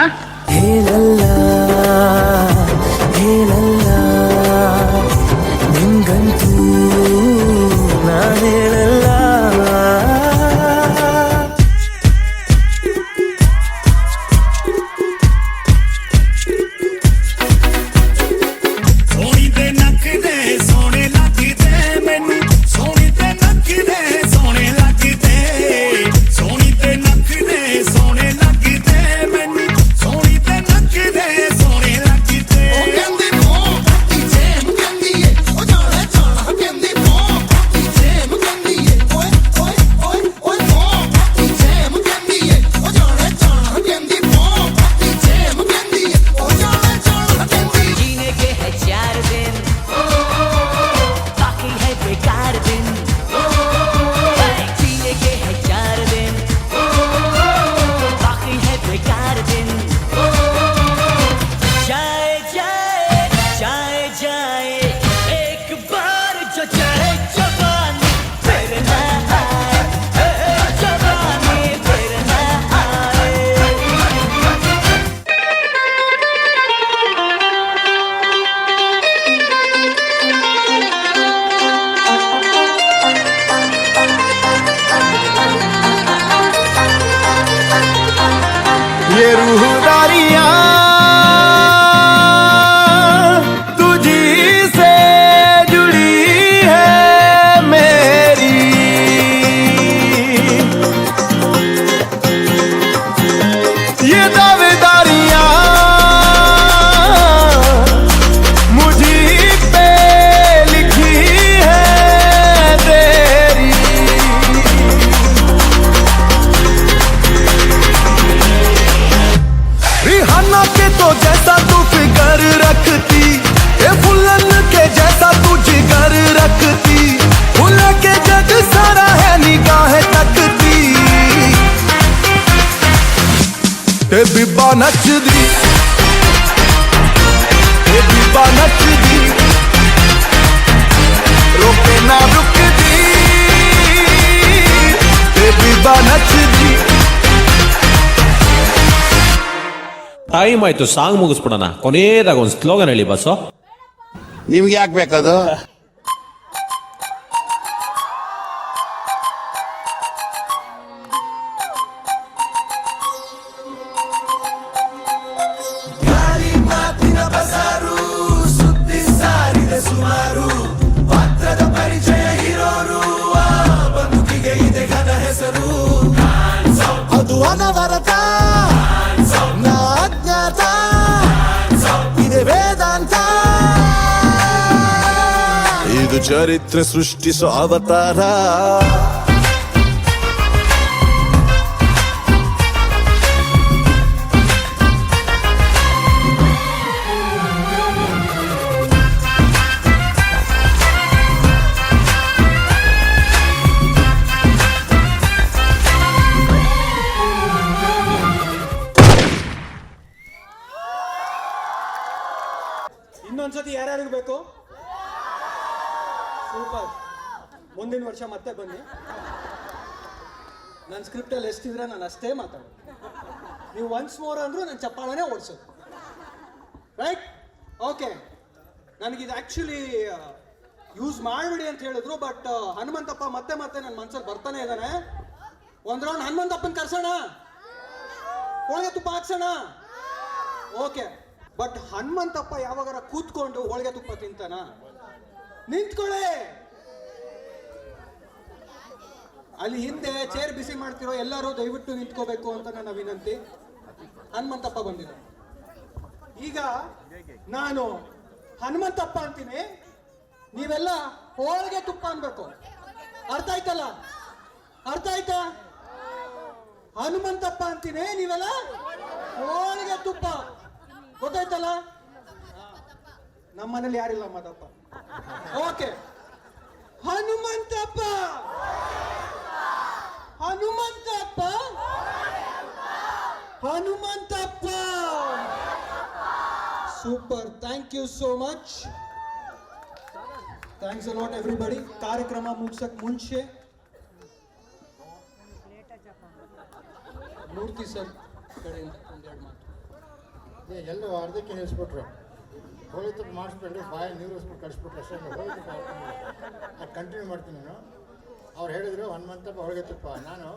ನಿಂಗಂತೂ ನಾನು ಹೇಳಲ್ಲ ਸੋਹਣੀ ਤੇ ਨੱਕਦੇ ਸੋਹਣੇ ਲੱਗਦੇ ਮੈਨੂੰ ਸੋਹਣੀ ਤੇ ਨੱਕਦੇ ਸੋਹਣੇ ਲੱਗਦੇ ਸੋਹਣੀ ਤੇ ਨੱਕਦੇ ਸੋਹਣੇ ਲੱਗਦੇ ਮੈਨੂੰ ਸੋਹਣੀ ਤੇ ਨੱਕਦੇ ਸੋਹਣੇ ਲੱਗਦੇ ਉਹ ਕਹਿੰਦੀ ਨੋ ਪੱਤੀ ਜੇਮ ਕਹਿੰਦੀ ਏ ਉਹ ਜਾਣਾ ਜਾਣਾ ਕਹਿੰਦੀ ਨੋ ਪੱਤੀ ਜੇਮ ਕਹਿੰਦੀ ਏ ਓਏ ਓਏ ਓਏ ਓਏ ਨੋ ਪੱਤੀ ਜੇਮ ਕਹਿੰਦੀ ਏ ਉਹ ਜਾਣਾ ਜਾਣਾ ਕਹਿੰਦੀ ਨੋ ਪੱਤੀ ਜੇਮ ਕਹਿੰਦੀ ਏ ਉਹ ਜਾਣਾ ਜਾਣਾ ਕਹਿੰਦੀ जीने के है 4 दिन बाकी है बेकार दिन जीने के है 4 दिन बाकी है बेकार दिन जाए जाए जाए जाए एक बार जो चढ़े जवानी फिर ना आए जवानी फिर ना आए ये रूहदारियां तुझी से जुड़ी है मेरी ये दावेदारियां मुझी पे लिखी है तेरी तो जैसा तू फिकर रखती, ये फुलन के जैसा तू जिगर रखती, फूल के जग सारा है निगाह तकती, ते बीबा नचदी, ते बीबा नचदी, रोके ना रुकदी, ते बीबा नचदी. ಟೈಮ್ ಆಯ್ತು, ಸಾಂಗ್ ಮುಗಿಸ್ಬಿಡೋಣ. ಕೊನೆಯದಾಗ ಒಂದು ಸ್ಲೋಗನ್ ಹೇಳಿ ಬಸ್ಸು. ನಿಮ್ಗೆ ಯಾಕೆ ಬೇಕದು? ಗಾಳಿ ಮಾತಿನ ಬಜಾರು, ಸುದ್ದಿ ಸಾರಿದೆ ಸುಮಾರು, ಪಾತ್ರದ ಪರಿಚಯ ಇರೋರು, ಆ ಬದುಕಿಗೆ ಇದೆ ಘನ ಹೆಸರು. ಅದು ಅನವರತ, ನಾ ಅಜ್ಞಾತ, ಇದೆ ವೇದಾಂತ. ಇದು ಚರಿತ್ರೆ ಸೃಷ್ಟಿಸೋ ಅವತಾರ. ಇನ್ನೊಂದ್ಸತಿ ಯಾರ್ಯಾರಿಗೆ ಬೇಕು? ಸೂಪರ್. ಮುಂದಿನ ವರ್ಷ ಮತ್ತೆ ಬನ್ನಿ. ನನ್ನ ಸ್ಕ್ರಿಪ್ಟಲ್ಲಿ ಎಷ್ಟಿದ್ರೆ ನಾನು ಅಷ್ಟೇ ಮಾತಾಡೋದು. ನೀವು ಒನ್ಸ್ ಮೋರ್ ಅಂದರೂ ನಾನು ಚಪ್ಪಾಳನೇ ಓಡಿಸೋದು. ರೈಟ್? ಓಕೆ. ನನಗಿದು ಆ್ಯಕ್ಚುಲಿ ಯೂಸ್ ಮಾಡಿಬಿಡಿ ಅಂತ ಹೇಳಿದ್ರು, ಬಟ್ ಹನುಮಂತಪ್ಪ ಮತ್ತೆ ಮತ್ತೆ ನನ್ನ ಮನಸ್ಸಲ್ಲಿ ಬರ್ತಾನೆ ಇದ್ದಾನೆ. ಒಂದು ರೌಂಡ್ ಹನುಮಂತಪ್ಪನ ಕರ್ಸೋಣ, ಹೋಳಿಗೆ ತುಪ್ಪ ಹಾಕ್ಸೋಣ. ಓಕೆ, ಬಟ್ ಹನುಮಂತಪ್ಪ ಯಾವಾಗಾರ ಕೂತ್ಕೊಂಡು ಹೋಳಿಗೆ ತುಪ್ಪ ತಿಂತಾನ? ನಿಂತ್ಕೊಳ್ಳಿ. ಅಲ್ಲಿ ಹಿಂದೆ ಚೇರ್ ಬಿಸಿ ಮಾಡ್ತಿರೋ ಎಲ್ಲರೂ ದಯವಿಟ್ಟು ನಿಂತ್ಕೋಬೇಕು ಅಂತ ನನ್ನ ವಿನಂತಿ. ಹನುಮಂತಪ್ಪ ಬಂದಿದೆ. ಈಗ ನಾನು ಹನುಮಂತಪ್ಪ ಅಂತೀನಿ, ನೀವೆಲ್ಲ ಹೋಳಿಗೆ ತುಪ್ಪ ಅನ್ಬೇಕು. ಅರ್ಥ ಆಯ್ತಲ್ಲ? ಅರ್ಥ ಆಯ್ತಾ? ಹನುಮಂತಪ್ಪ ಅಂತೀನಿ, ನೀವೆಲ್ಲ ಹೋಳಿಗೆ ತುಪ್ಪ. ಗೊತ್ತಾಯ್ತಲ್ಲ? ನಮ್ಮ ಮನೇಲಿ ಯಾರಿಲ್ಲ ಮದಪ್ಪ. Okay, Hanumanthappa, Hanumanthappa, Hanumanthappa. Super, thank you so much. Thanks a lot everybody. ಕಾರ್ಯಕ್ರಮ ಮುಗಿಸಕ್ ಮುಂಚೆ ಮೂರ್ತಿ ಸರ್ ಕಡೆಯಿಂದ ಒಂದೆರಡು ಮಾತು. ಎಲ್ಲರೂ ಅರ್ಧಕ್ಕೆ ನಿಲ್ಲಿಸ್ಬಿಟ್ರು. ಹೋಳಿಗೆ ತುಪ್ಪ ಮಾಡಿಸ್ಬಿಟ್ರೆ ಬಾಯಿ ನೀರು ಇಸ್ಬಿಟ್ಟು ಕಳಿಸ್ಬಿಟ್ರು ಅಷ್ಟೇ. ಹೋಳಿಗೆ ತುಪ್ಪ ಅದು ಕಂಟಿನ್ಯೂ ಮಾಡ್ತೀನಿ ನಾನು. ಅವ್ರು ಹೇಳಿದ್ರು ಹನುಮಂತಪ್ಪ ಹೋಳಿಗೆ ತುಪ್ಪ. ನಾನು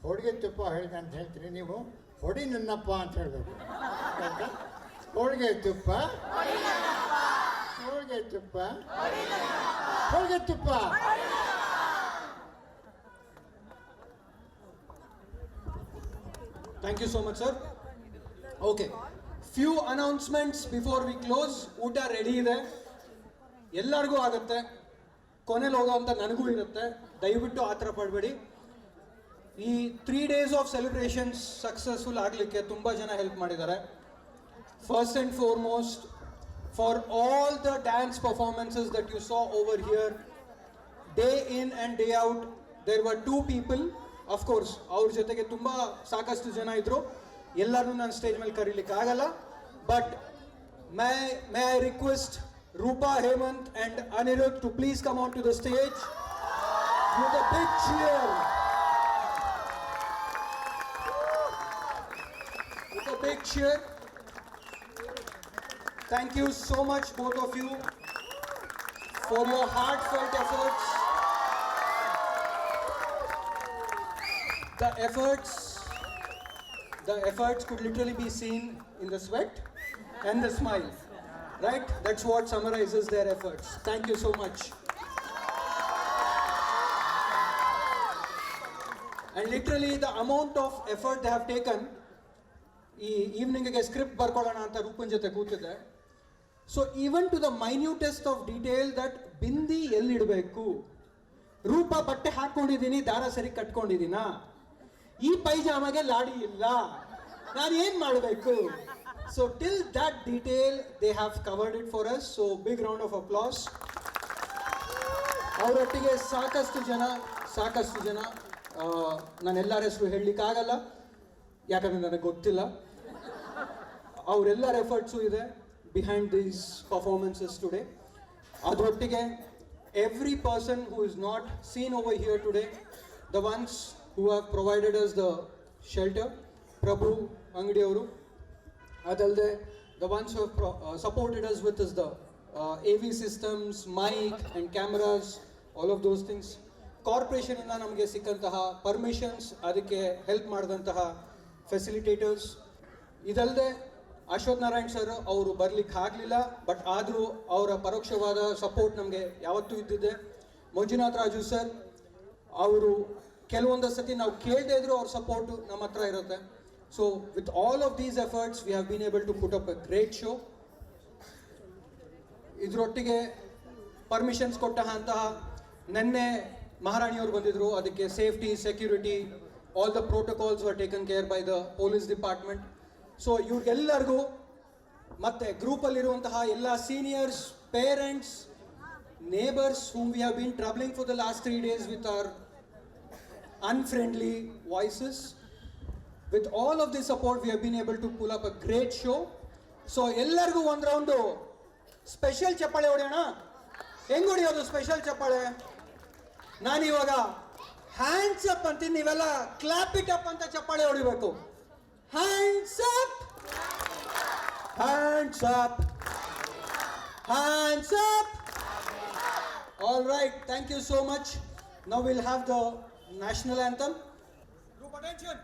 ಹೋಳಿಗೆ ತುಪ್ಪ ಹೇಳಿದೆ ಅಂತ ಹೇಳ್ತೀನಿ, ನೀವು ಹೊಡಿ ನನ್ನಪ್ಪ ಅಂತ ಹೇಳಬೇಕು. ಹೋಳಿಗೆ ತುಪ್ಪ, ಹೋಳಿಗೆ ತುಪ್ಪ, ಹೋಳಿಗೆ ತುಪ್ಪ. Thank you so much, sir. Okay, few announcements before we close. ಊಟ ರೆಡಿ ಇದೆ, ಎಲ್ಲರಿಗೂ ಆಗುತ್ತೆ. ಕೊನೆಯಲ್ಲಿ ಹೋಗೋ ಅಂತ ನನಗೂ ಇರುತ್ತೆ. ದಯವಿಟ್ಟು ಆ ಥರ ಪಡಬೇಡಿ. ಈ 3 days ಆಫ್ ಸೆಲೆಬ್ರೇಷನ್ಸ್ ಸಕ್ಸಸ್ಫುಲ್ ಆಗಲಿಕ್ಕೆ ತುಂಬ ಜನ ಹೆಲ್ಪ್ ಮಾಡಿದ್ದಾರೆ. First and foremost, for all the dance performances that you saw over here, day in and day out, there were 2 people. Of course ಅವ್ರ ಜೊತೆಗೆ ತುಂಬ ಸಾಕಷ್ಟು ಜನ ಇದ್ದರು. ಎಲ್ಲರೂ ನಾನು ಸ್ಟೇಜ್ ಮೇಲೆ ಕರೀಲಿಕ್ಕೆ ಆಗಲ್ಲ, but my I request Rupa, Hemant and Anirudh to please come on to the stage with a big cheer. With a big cheer. Thank you so much, both of you, for your heartfelt efforts. The efforts could literally be seen in the sweat and the smile, right? That's what summarizes their efforts. Thank you so much. And literally the amount of effort they have taken. ಈ ಈವ್ನಿಂಗ್ಗೆ script ಬರ್ಕೊಳ್ಳೋಣ ಅಂತ ರೂಪನ್ ಜೊತೆ ಕೂತಿದ್ದೆ. So even to the minutest of detail that bindi ಎಲ್ಲಿಡಬೇಕು, ರೂಪ ಬಟ್ಟೆ ಹಾಕೊಂಡಿದ್ದೀನಿ, ದಾರ ಸರಿ ಕಟ್ಕೊಂಡಿದ್ದೀನಾ, ಈ ಪೈಜಾಮಗೆ ಲಾಡಿ ಇಲ್ಲ, ನಾನು ಏನು ಮಾಡಬೇಕು, So till that detail, they have covered it for us. So big round of applause. ಅವರೊಟ್ಟಿಗೆ ಸಾಕಷ್ಟು ಜನ ನಾನು ಎಲ್ಲರ ಹೆಸರು ಹೇಳಲಿಕ್ಕಾಗಲ್ಲ, ಯಾಕಂದರೆ ನನಗೆ ಗೊತ್ತಿಲ್ಲ. ಅವರೆಲ್ಲರ ಎಫರ್ಟ್ಸು ಇದೆ ಬಿಹೈಂಡ್ ದೀಸ್ ಪರ್ಫಾರ್ಮೆನ್ಸಸ್ ಟುಡೇ. ಅದರೊಟ್ಟಿಗೆ every person who is not seen over here today, the ones who have provided us the shelter, Prabhu ಅಂಗಡಿಯವರು, ಅದಲ್ಲದೆ the ones who have supported us with is the AV systems, mic and cameras, all of those things. Corporation ಇಂದ ನಮಗೆ ಸಿಕ್ಕಂತಹ permissions, ಅದಕ್ಕೆ help ಮಾಡಿದಂತಹ facilitators, ಇದಲ್ಲದೆ Ashwath Narayan sir ಅವರು ಬರ್ಲಿಕ್ಕೆ ಆಗಲಿಲ್ಲ, ಬಟ್ ಆದರೂ ಅವರ ಪರೋಕ್ಷವಾದ ಸಪೋರ್ಟ್ ನಮಗೆ ಯಾವತ್ತೂ ಇದ್ದಿದೆ. ಮಂಜುನಾಥ್ ರಾಜು ಸರ್ ಅವರು ಕೆಲವೊಂದು ಸತಿ ನಾವು ಕೇಳದೇ ಇದ್ರೂ ಅವ್ರ ಸಪೋರ್ಟು ನಮ್ಮ ಹತ್ರ ಇರುತ್ತೆ. So with all of these efforts, we have been able to put up a great show. ಇದರೊಟ್ಟಿಗೆ ಪರ್ಮಿಷನ್ಸ್ ಕೊಟ್ಟಂತಹ ನೆನ್ನೆ ಮಹಾರಾಣಿಯವರು ಬಂದಿದ್ರು, ಅದಕ್ಕೆ safety, security, all the protocols were taken care by the police department. So ಇವ್ರಿಗೆಲ್ಲರಿಗೂ ಮತ್ತು ಗ್ರೂಪಲ್ಲಿರುವಂತಹ ಎಲ್ಲ seniors, parents, neighbours whom we have been troubling for the last 3 days with our unfriendly voices. With all of this support, we have been able to pull up a great show. So ಎಲ್ಲರಿಗೂ ಒಂದು round special ಚಪ್ಪಾಳೆ ಹೊಡೆಯೋಣ. ಹೆಂಗೆ ಹೊಡೆಯೋದು special ಚಪ್ಪಾಳೆ? ನಾನಿವಾಗ hands up ಅಂತೀನಿ, ನೀವೆಲ್ಲ clap it up ಅಂತ ಚಪ್ಪಾಳೆ ಹೊಡಿಬೇಕು. Hands up, hands up, hands up. All right, thank you so much. Now we'll have the national anthem. Group attention.